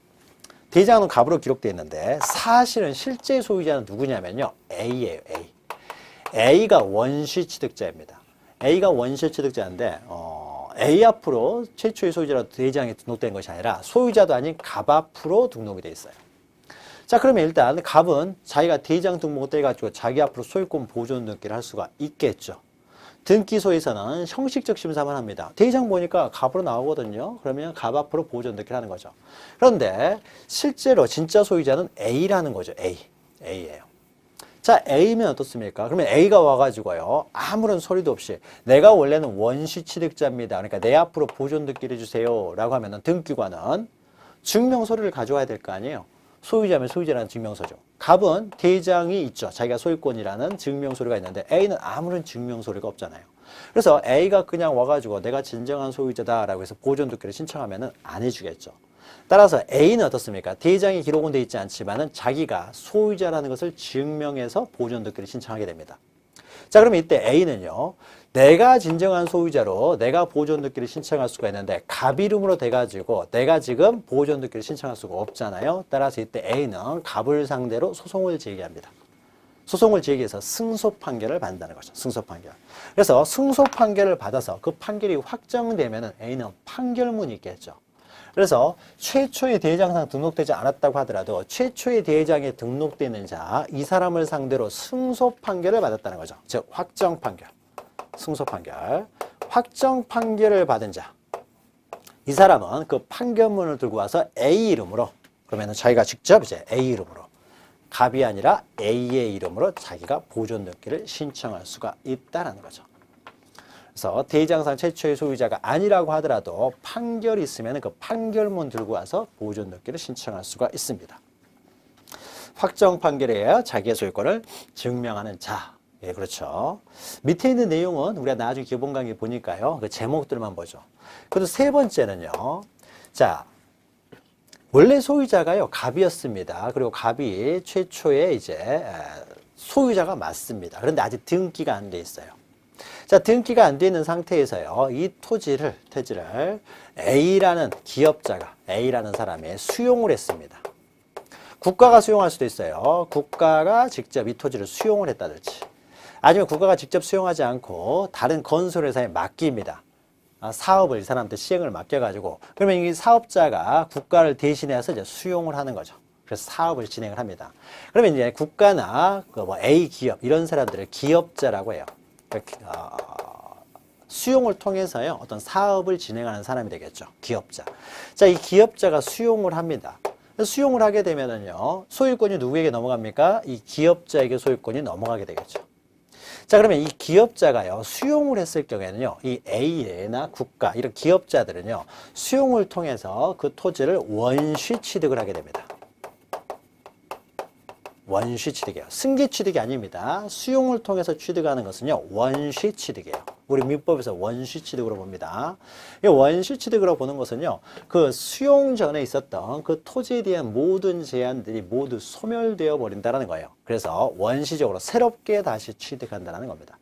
대장은 갑으로 기록되어 있는데 사실은 실제 소유자는 누구냐면요, A예요. A가 원시 취득자입니다. A가 원시 취득자인데 A 앞으로 최초의 소유자로 대장에 등록된 것이 아니라 소유자도 아닌 갑 앞으로 등록이 되어 있어요. 자, 그러면 일단 갑은 자기가 대장 등록을 떼가지고 자기 앞으로 소유권 보존 등기를 할 수가 있겠죠. 등기소에서는 형식적 심사만 합니다. 대장 보니까 갑으로 나오거든요. 그러면 갑 앞으로 보존 등기를 하는 거죠. 그런데 실제로 진짜 소유자는 A라는 거죠. A예요. 자, A면 어떻습니까? 그러면 A가 와가지고요, 아무런 소리도 없이 내가 원래는 원시 취득자입니다. 그러니까 내 앞으로 보존 등기를 해주세요 라고 하면은 등기관은 증명서류를 가져와야 될 거 아니에요. 소유자면 소유자라는 증명서죠. 갑은 대장이 있죠. 자기가 소유권이라는 증명서류가 있는데 A는 아무런 증명서류가 없잖아요. 그래서 A가 그냥 와가지고 내가 진정한 소유자다라고 해서 보존 등기를 신청하면은 안 해주겠죠. 따라서 A는 어떻습니까? 대장이 기록은 돼 있지 않지만은 자기가 소유자라는 것을 증명해서 보존 등기를 신청하게 됩니다. 자, 그러면 이때 A는요, 내가 진정한 소유자로 내가 보존 등기를 신청할 수가 있는데 갑 이름으로 돼가지고 내가 지금 보존 등기를 신청할 수가 없잖아요. 따라서 이때 A는 갑을 상대로 소송을 제기합니다. 소송을 제기해서 승소 판결을 받는다는 거죠. 승소 판결. 그래서 승소 판결을 받아서 그 판결이 확정되면은 A는 판결문이 있겠죠. 그래서 최초의 대장상 등록되지 않았다고 하더라도 최초의 대장에 등록되는 자, 이 사람을 상대로 승소 판결을 받았다는 거죠. 즉 확정 판결, 승소 판결, 확정 판결을 받은 자, 이 사람은 그 판결문을 들고 와서 A 이름으로, 그러면은 자기가 직접 이제 A 이름으로, 갑이 아니라 A의 이름으로 자기가 보존 등기를 신청할 수가 있다는 거죠. 그래서 대장상 최초의 소유자가 아니라고 하더라도 판결이 있으면 그 판결문 들고 와서 보존 등기를 신청할 수가 있습니다. 확정 판결에 자기의 소유권을 증명하는 자. 예, 그렇죠. 밑에 있는 내용은 우리가 나중에 기본 강의 보니까요, 그 제목들만 보죠. 그리고 세 번째는요, 자, 원래 소유자가요, 갑이었습니다. 그리고 갑이 최초의 이제 소유자가 맞습니다. 그런데 아직 등기가 안 돼 있어요. 자, 등기가 안 돼 있는 상태에서요, 이 토지를 A라는 기업자가, A라는 사람이 수용을 했습니다. 국가가 수용할 수도 있어요. 국가가 직접 이 토지를 수용을 했다든지, 아니면 국가가 직접 수용하지 않고 다른 건설회사에 맡깁니다. 사업을 이 사람한테 시행을 맡겨가지고, 그러면 이 사업자가 국가를 대신해서 이제 수용을 하는 거죠. 그래서 사업을 진행을 합니다. 그러면 이제 국가나 뭐 A 기업, 이런 사람들을 기업자라고 해요. 수용을 통해서요, 어떤 사업을 진행하는 사람이 되겠죠. 기업자. 자, 이 기업자가 수용을 합니다. 수용을 하게 되면은요, 소유권이 누구에게 넘어갑니까? 이 기업자에게 소유권이 넘어가게 되겠죠. 자, 그러면 이 기업자가요, 수용을 했을 경우에는요, 이 A나 국가, 이런 기업자들은요, 수용을 통해서 그 토지를 원시 취득을 하게 됩니다. 원시 취득이에요. 승계 취득이 아닙니다. 수용을 통해서 취득하는 것은요, 원시 취득이에요. 우리 민법에서 원시취득으로 봅니다. 이 원시취득으로 보는 것은요, 그 수용 전에 있었던 그 토지에 대한 모든 제한들이 모두 소멸되어 버린다는 거예요. 그래서 원시적으로 새롭게 다시 취득한다는 겁니다.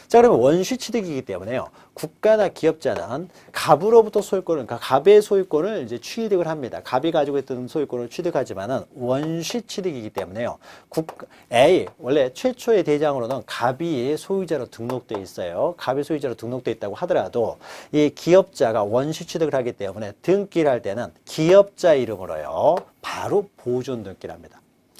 자, 그러면 원시취득이기 때문에요, 국가나 기업자는 갑으로부터 소유권을, 그러니까 갑의 소유권을 이제 취득을 합니다. 갑이 가지고 있던 소유권을 취득하지만은 원시취득이기 때문에요, 원래 최초의 대장으로는 갑이 소유자로 등록되어 있어요. 갑이 소유자로 등록되어 있다고 하더라도 이 기업자가 원시취득을 하기 때문에 등기를 할 때는 기업자 이름으로요, 바로 보존 등기를 합니다.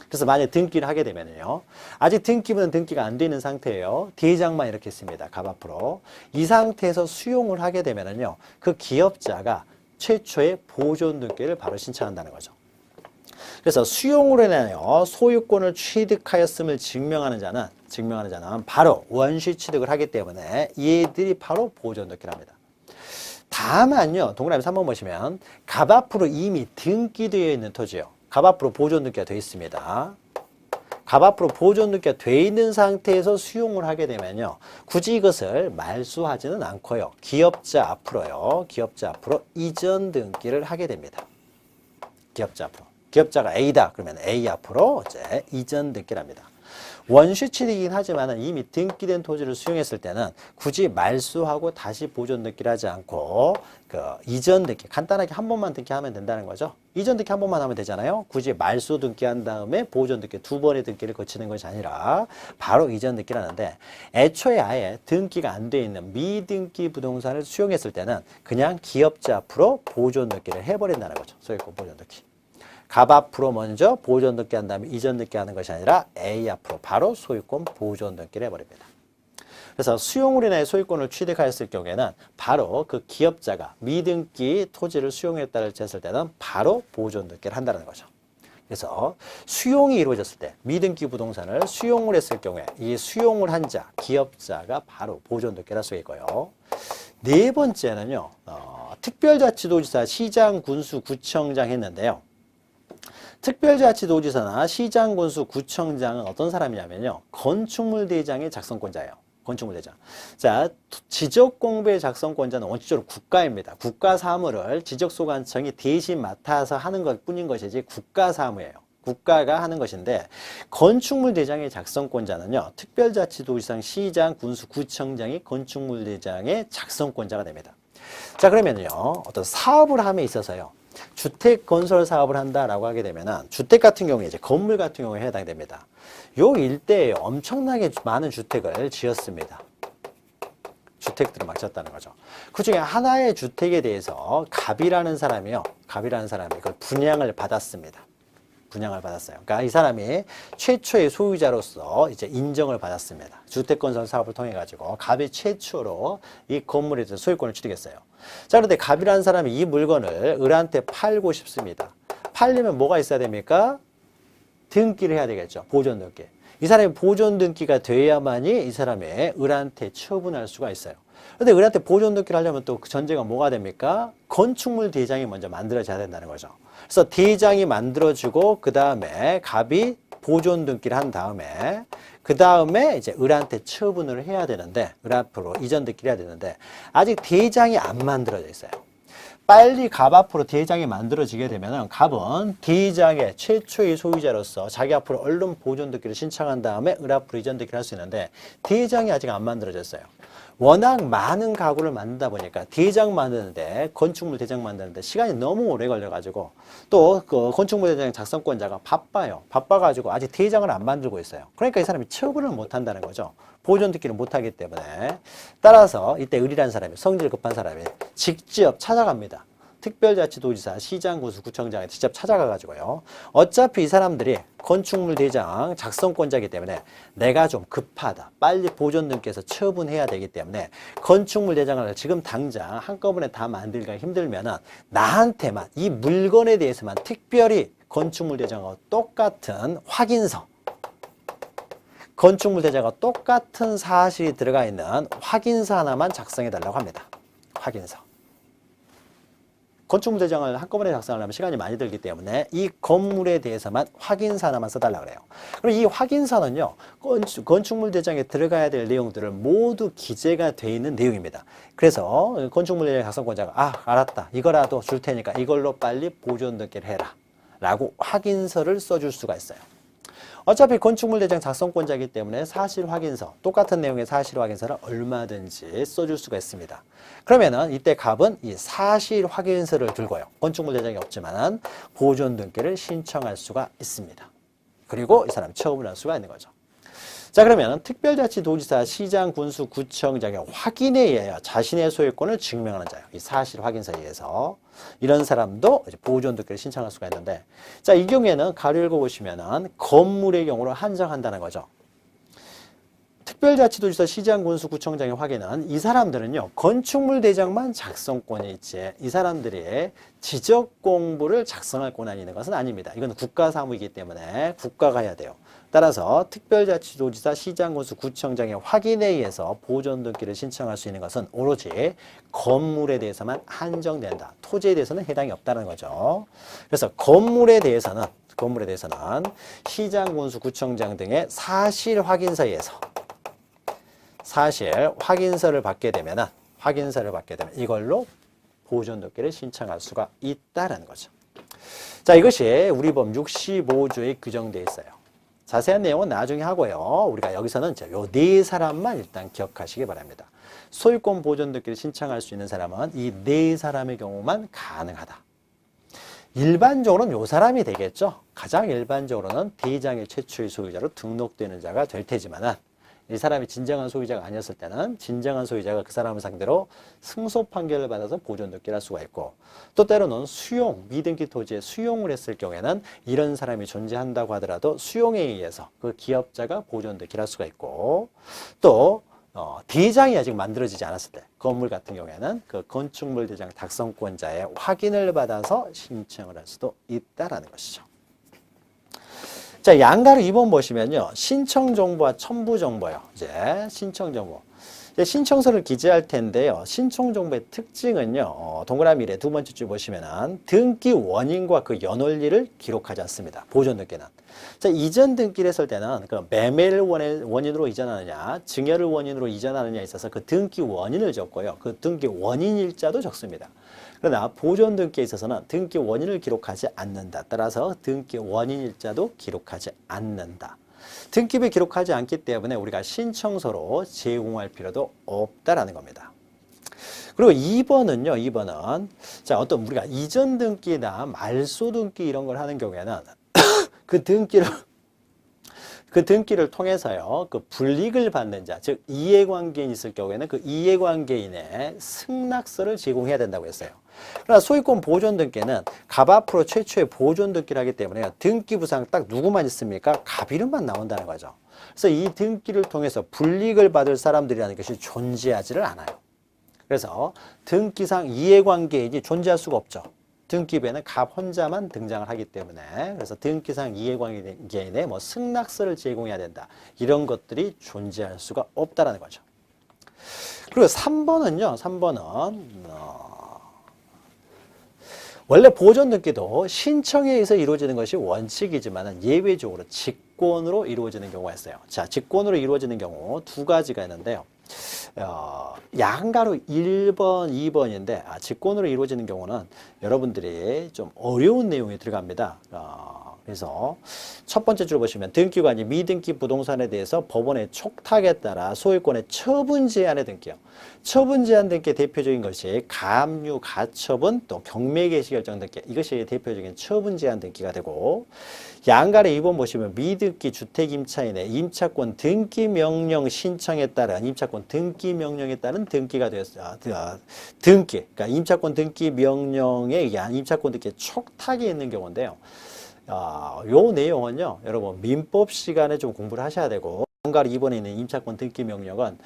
그래서 만약에 등기를 하게 되면요, 아직 등기부는 등기가 안 되는 상태예요. 대장만 이렇게 씁니다. 갑 앞으로. 이 상태에서 수용을 하게 되면요, 그 기업자가 최초의 보존 등기를 바로 신청한다는 거죠. 그래서 수용으로 인하여 소유권을 취득하였음을 증명하는 자는 바로 원시 취득을 하기 때문에 얘들이 바로 보존 등기를 합니다. 다만요, 동그라미 3번 보시면 갑 앞으로 이미 등기되어 있는 토지요, 갑 앞으로 보존 등기가 되어 있습니다. 갑 앞으로 보존 등기가 되어 있는 상태에서 수용을 하게 되면요, 굳이 이것을 말소하지는 않고요, 기업자 앞으로 이전 등기를 하게 됩니다. 기업자 앞으로. 기업자가 A다 그러면 A 앞으로 이제 이전 등기를 합니다. 원시취득이긴 하지만 이미 등기된 토지를 수용했을 때는 굳이 말소하고 다시 보존 등기를 하지 않고 그 이전 등기, 간단하게 한 번만 등기하면 된다는 거죠. 이전 등기 한 번만 하면 되잖아요. 굳이 말소 등기한 다음에 보존 등기 2번의 등기를 거치는 것이 아니라 바로 이전 등기를 하는데, 애초에 아예 등기가 안 돼 있는 미등기 부동산을 수용했을 때는 그냥 기업자 앞으로 보존 등기를 해버린다는 거죠. 소유권 보존 등기. 갑 앞으로 먼저 보존 등기 한 다음에 이전 등기 하는 것이 아니라 A 앞으로 바로 소유권 보존 등기를 해버립니다. 그래서 수용으로 인해 소유권을 취득하였을 경우에는 바로 그 기업자가 미등기 토지를 수용했다를 했을 때는 바로 보존 등기를 한다는 거죠. 그래서 수용이 이루어졌을 때 미등기 부동산을 수용을 했을 경우에 이 수용을 한 자, 기업자가 바로 보존 등기를 할 수 있고요. 네 번째는요, 특별자치도지사, 시장, 군수, 구청장 했는데요. 특별자치도지사나 시장, 군수, 구청장은 어떤 사람이냐면요, 건축물대장의 작성권자예요. 건축물대장. 자, 지적공부의 작성권자는 원칙적으로 국가입니다. 국가 사무를 지적소관청이 대신 맡아서 하는 것 뿐인 것이지 국가 사무예요. 국가가 하는 것인데, 건축물대장의 작성권자는요, 특별자치도지사, 시장, 군수, 구청장이 건축물대장의 작성권자가 됩니다. 자, 그러면요, 어떤 사업을 함에 있어서요, 주택 건설 사업을 한다라고 하게 되면은 주택 같은 경우에 이제 건물 같은 경우에 해당이 됩니다. 요 일대에 엄청나게 많은 주택을 지었습니다. 주택들을 막 지었다는 거죠. 그 중에 하나의 주택에 대해서 갑이라는 사람이 그걸 분양을 받았습니다. 분양을 받았어요. 그러니까 이 사람이 최초의 소유자로서 이제 인정을 받았습니다. 주택 건설 사업을 통해 가지고 갑이 최초로 이 건물에 대해서 소유권을 취득했어요. 자, 그런데 갑이라는 사람이 이 물건을 을한테 팔고 싶습니다. 팔려면 뭐가 있어야 됩니까? 등기를 해야 되겠죠. 보존 등기. 이 사람이 보존 등기가 돼야만이 이 사람의 을한테 처분할 수가 있어요. 그런데 을한테 보존 등기를 하려면 또 그 전제가 뭐가 됩니까? 건축물 대장이 먼저 만들어져야 된다는 거죠. 그래서 대장이 만들어지고 그 다음에 갑이 보존 등기를 한 다음에 그 다음에 이제 을한테 처분을 해야 되는데, 을 앞으로 이전 등기를 해야 되는데 아직 대장이 안 만들어져 있어요. 빨리 갑 앞으로 대장이 만들어지게 되면 갑은 대장의 최초의 소유자로서 자기 앞으로 얼른 보존 등기를 신청한 다음에 을 앞으로 이전 등기를 할 수 있는데, 대장이 아직 안 만들어졌어요. 워낙 많은 가구를 만들다 보니까 대장 만드는데, 건축물 대장 만드는데 시간이 너무 오래 걸려가지고 또 그 건축물 대장 작성권자가 바빠가지고 아직 대장을 안 만들고 있어요. 그러니까 이 사람이 처분을 못 한다는 거죠. 보존 등기를 못 하기 때문에. 따라서 이때 을이라는 사람이, 성질 급한 사람이 직접 찾아갑니다. 특별자치도지사, 시장, 군수, 구청장에 직접 찾아가가지고요, 어차피 이 사람들이 건축물 대장 작성권자이기 때문에 내가 좀 급하다, 빨리 보존 등기해서 처분해야 되기 때문에 건축물 대장을 지금 당장 한꺼번에 다 만들기가 힘들면은 나한테만, 이 물건에 대해서만 특별히 건축물 대장과 똑같은 확인서, 건축물 대장과 똑같은 사실이 들어가 있는 확인서 하나만 작성해 달라고 합니다. 확인서. 건축물 대장을 한꺼번에 작성을 하면 시간이 많이 들기 때문에 이 건물에 대해서만 확인서 하나만 써달라 그래요. 그럼 이 확인서는요, 건축물 대장에 들어가야 될 내용들을 모두 기재가 돼 있는 내용입니다. 그래서 건축물 대장 작성권자가 알았다, 이거라도 줄 테니까 이걸로 빨리 보존 등기를 해라 라고 확인서를 써줄 수가 있어요. 어차피 건축물 대장 작성권자이기 때문에 사실 확인서, 똑같은 내용의 사실 확인서를 얼마든지 써줄 수가 있습니다. 그러면은 이때 갑은 이 사실 확인서를 들고요, 건축물 대장이 없지만 보존 등기를 신청할 수가 있습니다. 그리고 이 사람이 처분을 할 수가 있는 거죠. 자, 그러면 특별자치도지사, 시장, 군수, 구청장의 확인에 의하여 자신의 소유권을 증명하는 자예요. 이 사실 확인서에 의해서 이런 사람도 이제 보존 등기를 신청할 수가 있는데, 자, 이 경우에는 가로 읽어보시면은 건물의 경우로 한정한다는 거죠. 특별자치도지사, 시장, 군수, 구청장의 확인은 이 사람들은요, 건축물 대장만 작성권이 있지 이 사람들이 지적 공부를 작성할 권한이 있는 것은 아닙니다. 이건 국가 사무이기 때문에 국가가 해야 돼요. 따라서 특별자치도지사, 시장, 군수, 구청장의 확인에 의해서 보존 등기를 신청할 수 있는 것은 오로지 건물에 대해서만 한정된다. 토지에 대해서는 해당이 없다는 거죠. 그래서 건물에 대해서는 시장, 군수, 구청장 등의 사실 확인서에 의해서 사실 확인서를 받게 되면 이걸로 보존 등기를 신청할 수가 있다는 거죠. 자, 이것이 우리 법 65조에 규정되어 있어요. 자세한 내용은 나중에 하고요. 우리가 여기서는 요 네 사람만 일단 기억하시기 바랍니다. 소유권 보존 등기를 신청할 수 있는 사람은 이 네 사람의 경우만 가능하다. 일반적으로는 요 사람이 되겠죠. 가장 일반적으로는 대장의 최초의 소유자로 등록되는 자가 될 테지만은 이 사람이 진정한 소유자가 아니었을 때는 진정한 소유자가 그 사람을 상대로 승소 판결을 받아서 보존 등기를 할 수가 있고, 또 때로는 수용, 미등기 토지에 수용을 했을 경우에는 이런 사람이 존재한다고 하더라도 수용에 의해서 그 기업자가 보존 등기를 할 수가 있고, 또 대장이 아직 만들어지지 않았을 때 건물 같은 경우에는 그 건축물 대장 작성권자의 확인을 받아서 신청을 할 수도 있다라는 것이죠. 자, 양가로 2번 보시면요, 신청 정보와 첨부 정보요. 이제 신청 정보. 이제 신청서를 기재할 텐데요. 신청 정보의 특징은요, 동그라미 1의 두 번째 줄 보시면은 등기 원인과 그 연월일을 기록하지 않습니다. 보존 등기는. 자, 이전 등기를 했을 때는 그 매매를 원인으로 이전하느냐, 증여를 원인으로 이전하느냐에 있어서 그 등기 원인을 적고요. 그 등기 원인 일자도 적습니다. 그러나 보존 등기에 있어서는 등기 원인을 기록하지 않는다. 따라서 등기 원인 일자도 기록하지 않는다. 등기부에 기록하지 않기 때문에 우리가 신청서로 제공할 필요도 없다라는 겁니다. 그리고 2번은 자, 어떤 우리가 이전 등기나 말소 등기 이런 걸 하는 경우에는 그 등기를 통해서요, 그 불이익을 받는 자, 즉 이해관계인이 있을 경우에는 그 이해관계인의 승낙서를 제공해야 된다고 했어요. 그러나 소유권 보존 등기는 갑 앞으로 최초의 보존 등기를 하기 때문에 등기부상 딱 누구만 있습니까? 갑 이름만 나온다는 거죠. 그래서 이 등기를 통해서 불이익을 받을 사람들이라는 것이 존재하지를 않아요. 그래서 등기상 이해관계인이 존재할 수가 없죠. 등기부에는 갑 혼자만 등장을 하기 때문에, 그래서 등기상 이해관계인의 뭐 승낙서를 제공해야 된다, 이런 것들이 존재할 수가 없다라는 거죠. 그리고 3번은요, 원래 보존 등기도 신청에 의해서 이루어지는 것이 원칙이지만 예외적으로 직권으로 이루어지는 경우가 있어요. 자, 직권으로 이루어지는 경우 두 가지가 있는데요. 양가로 1번, 2번인데 직권으로 이루어지는 경우는 여러분들이 좀 어려운 내용이 들어갑니다. 그래서 첫 번째 줄 보시면 등기관이 미등기 부동산에 대해서 법원의 촉탁에 따라 소유권의 처분 제한의 등기요. 처분 제한 등기의 대표적인 것이 가압류, 가처분, 또 경매 개시 결정 등기, 이것이 대표적인 처분 제한 등기가 되고, 양가래 2번 보시면 미등기 주택임차인의 임차권 등기 명령 신청에 따른 임차권 등기 명령에 따른 등기가 되었어요. 등기, 그러니까 임차권 등기 명령에 의한 임차권 등기 촉탁이 있는 경우인데요. 요 내용은요, 여러분 민법 시간에 좀 공부를 하셔야 되고, 양가로 2번에 있는 임차권 등기 명령은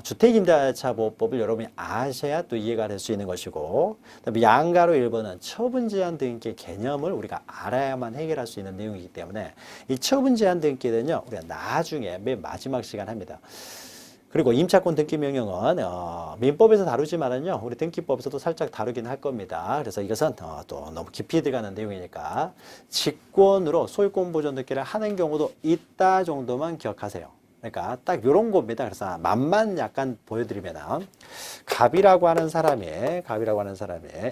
주택임대차보호법을 여러분이 아셔야 또 이해가 될 수 있는 것이고, 그다음에 양가로 1번은 처분 제한 등기의 개념을 우리가 알아야만 해결할 수 있는 내용이기 때문에 이 처분 제한 등기는요, 우리가 나중에 맨 마지막 시간 합니다. 그리고 임차권 등기 명령은 민법에서 다루지만은요, 우리 등기법에서도 살짝 다루긴 할 겁니다. 그래서 이것은 또 너무 깊이 들어가는 내용이니까 직권으로 소유권 보존 등기를 하는 경우도 있다 정도만 기억하세요. 그러니까 딱 이런 겁니다. 그래서 맛만 약간 보여드리면은 갑이라고 하는 사람이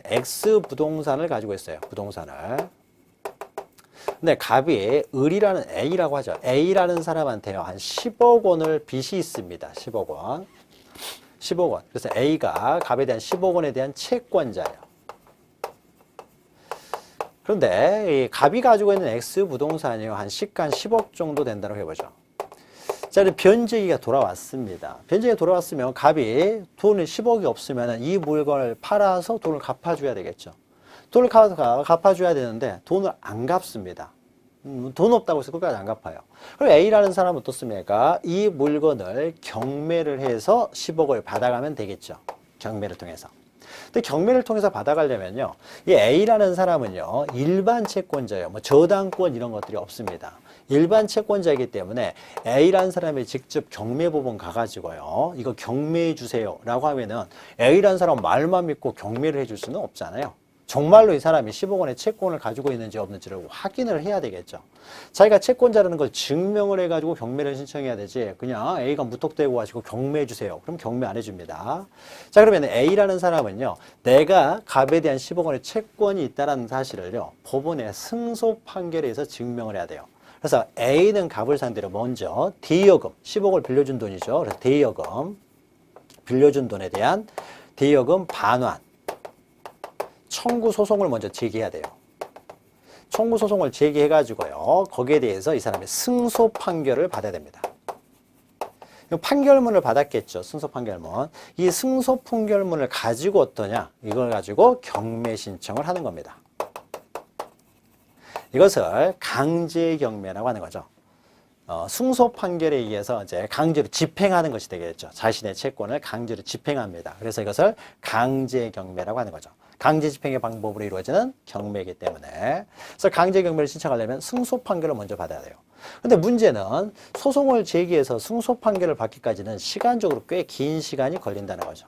X 부동산을 가지고 있어요. 부동산을. 근데 갑이 을이라는 A라고 하죠. A라는 사람한테요. 한 10억 원을 빚이 있습니다. 10억 원. 10억 원. 그래서 A가 갑에 대한 10억 원에 대한 채권자예요. 그런데 이 갑이 가지고 있는 X 부동산이요. 한 시가 10억 정도 된다고 해보죠. 자, 변제기가 돌아왔습니다. 변제기가 돌아왔으면 갑이 돈을 10억이 없으면 이 물건을 팔아서 돈을 갚아줘야 되겠죠. 돈을 갚아줘야 되는데 돈을 안 갚습니다. 돈 없다고 해서 끝까지 안 갚아요. 그리고 A라는 사람은 어떻습니까? 이 물건을 경매를 해서 10억을 받아가면 되겠죠. 경매를 통해서. 근데 경매를 통해서 받아가려면요, 이 A라는 사람은요, 일반 채권자예요. 뭐 저당권 이런 것들이 없습니다. 일반 채권자이기 때문에 A라는 사람이 직접 경매법원 가가지고요, 이거 경매해 주세요 라고 하면은 A라는 사람 말만 믿고 경매를 해줄 수는 없잖아요. 정말로 이 사람이 10억 원의 채권을 가지고 있는지 없는지를 확인을 해야 되겠죠. 자기가 채권자라는 걸 증명을 해가지고 경매를 신청해야 되지, 그냥 A가 무턱대고 가지고 경매해 주세요. 그럼 경매 안 해줍니다. 자, 그러면 A라는 사람은요, 내가 갑에 대한 10억 원의 채권이 있다는 사실을요, 법원의 승소 판결에 의해서 증명을 해야 돼요. 그래서 A는 갑을 상대로 먼저 대여금, 10억을 빌려준 돈이죠. 그래서 대여금, 빌려준 돈에 대한 대여금 반환, 청구 소송을 먼저 제기해야 돼요. 청구 소송을 제기해가지고요, 거기에 대해서 이 사람의 승소 판결을 받아야 됩니다. 판결문을 받았겠죠. 승소 판결문. 이 승소 판결문을 가지고 어떠냐? 이걸 가지고 경매 신청을 하는 겁니다. 이것을 강제 경매라고 하는 거죠. 승소 판결에 의해서 이제 강제로 집행하는 것이 되겠죠. 자신의 채권을 강제로 집행합니다. 그래서 이것을 강제 경매라고 하는 거죠. 강제 집행의 방법으로 이루어지는 경매이기 때문에. 그래서 강제 경매를 신청하려면 승소 판결을 먼저 받아야 돼요. 근데 문제는 소송을 제기해서 승소 판결을 받기까지는 시간적으로 꽤 긴 시간이 걸린다는 거죠.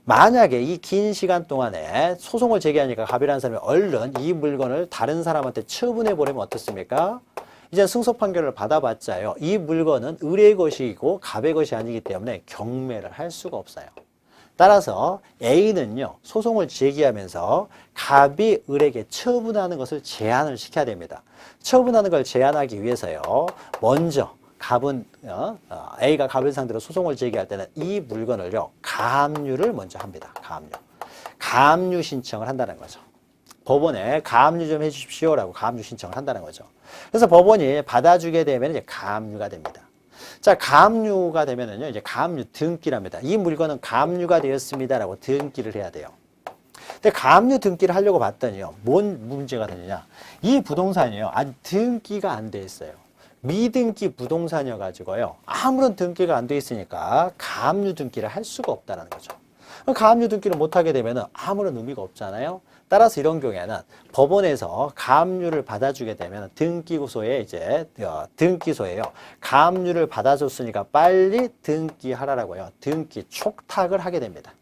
만약에 이 긴 시간 동안에 소송을 제기하니까 갑이라는 사람이 얼른 이 물건을 다른 사람한테 처분해 버리면 어떻습니까? 이제 승소 판결을 받아봤자요, 이 물건은 을의 것이고 갑의 것이 아니기 때문에 경매를 할 수가 없어요. 따라서 A는요, 소송을 제기하면서 갑이 을에게 처분하는 것을 제한을 시켜야 됩니다. 처분하는 걸 제한하기 위해서요, 먼저 갑은 A가 갑을 상대로 소송을 제기할 때는 이 물건을요, 가압류를 먼저 합니다. 가압류 신청을 한다는 거죠. 법원에 가압류 좀 해주십시오라고 가압류 신청을 한다는 거죠. 그래서 법원이 받아주게 되면 이제 가압류가 됩니다. 자, 가압류가 되면은요, 이제 가압류 등기랍니다. 이 물건은 가압류가 되었습니다라고 등기를 해야 돼요. 근데 가압류 등기를 하려고 봤더니요, 뭔 문제가 되느냐? 이 부동산이요, 아직 등기가 안 돼 있어요. 미등기 부동산이어가지고요, 아무런 등기가 안 돼 있으니까 가압류 등기를 할 수가 없다는 거죠. 가압류 등기를 못하게 되면 아무런 의미가 없잖아요. 따라서 이런 경우에는 법원에서 가압류를 받아주게 되면 등기소에 이제 등기소에요, 가압류를 받아줬으니까 빨리 등기하라라고요, 등기 촉탁을 하게 됩니다.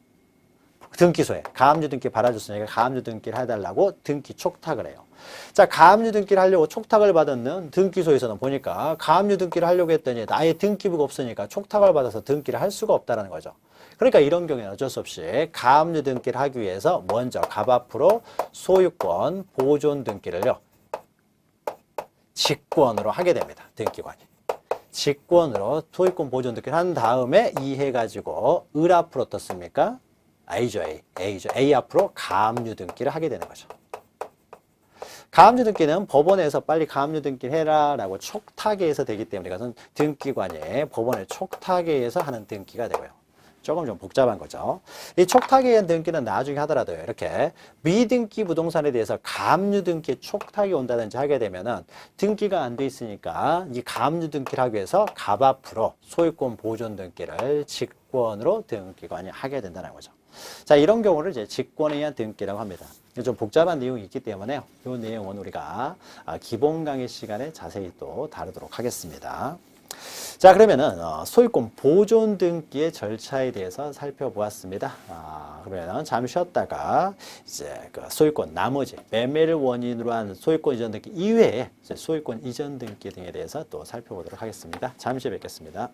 등기소에 가압류 등기 받아줬으니까 가압류 등기를 해달라고 등기 촉탁을 해요. 자, 가압류 등기를 하려고 촉탁을 받았는 등기소에서는 보니까 가압류 등기를 하려고 했더니 아예 등기부가 없으니까 촉탁을 받아서 등기를 할 수가 없다는 거죠. 그러니까 이런 경우에는 어쩔 수 없이 가압류 등기를 하기 위해서 먼저 갑 앞으로 소유권 보존 등기를요, 직권으로 하게 됩니다. 등기관이. 직권으로 소유권 보존 등기를 한 다음에 이해가지고 을 앞으로 어떻습니까? A죠. A 앞으로 가압류 등기를 하게 되는 거죠. 가압류 등기는 법원에서 빨리 가압류 등기를 해라 라고 촉탁에 의해서 되기 때문에 이것은 등기관이 법원의 촉탁에 의해서 하는 등기가 되고요. 조금 좀 복잡한 거죠. 이 촉탁에 의한 등기는 나중에 하더라도요, 이렇게 미등기 부동산에 대해서 가압류 등기 촉탁이 온다든지 하게 되면은 등기가 안 돼 있으니까 이 가압류 등기를 하기 위해서 갑 앞으로 소유권 보존 등기를 직권으로 등기관이 하게 된다는 거죠. 자, 이런 경우를 이제 직권에 의한 등기라고 합니다. 좀 복잡한 내용이 있기 때문에요, 이 내용은 우리가 기본 강의 시간에 자세히 또 다루도록 하겠습니다. 자, 그러면은 소유권 보존 등기의 절차에 대해서 살펴보았습니다. 그러면 잠시 쉬었다가 이제 그 소유권 나머지 매매를 원인으로 한 소유권 이전 등기 이외에 이제 소유권 이전 등기 등에 대해서 또 살펴보도록 하겠습니다. 잠시 뵙겠습니다.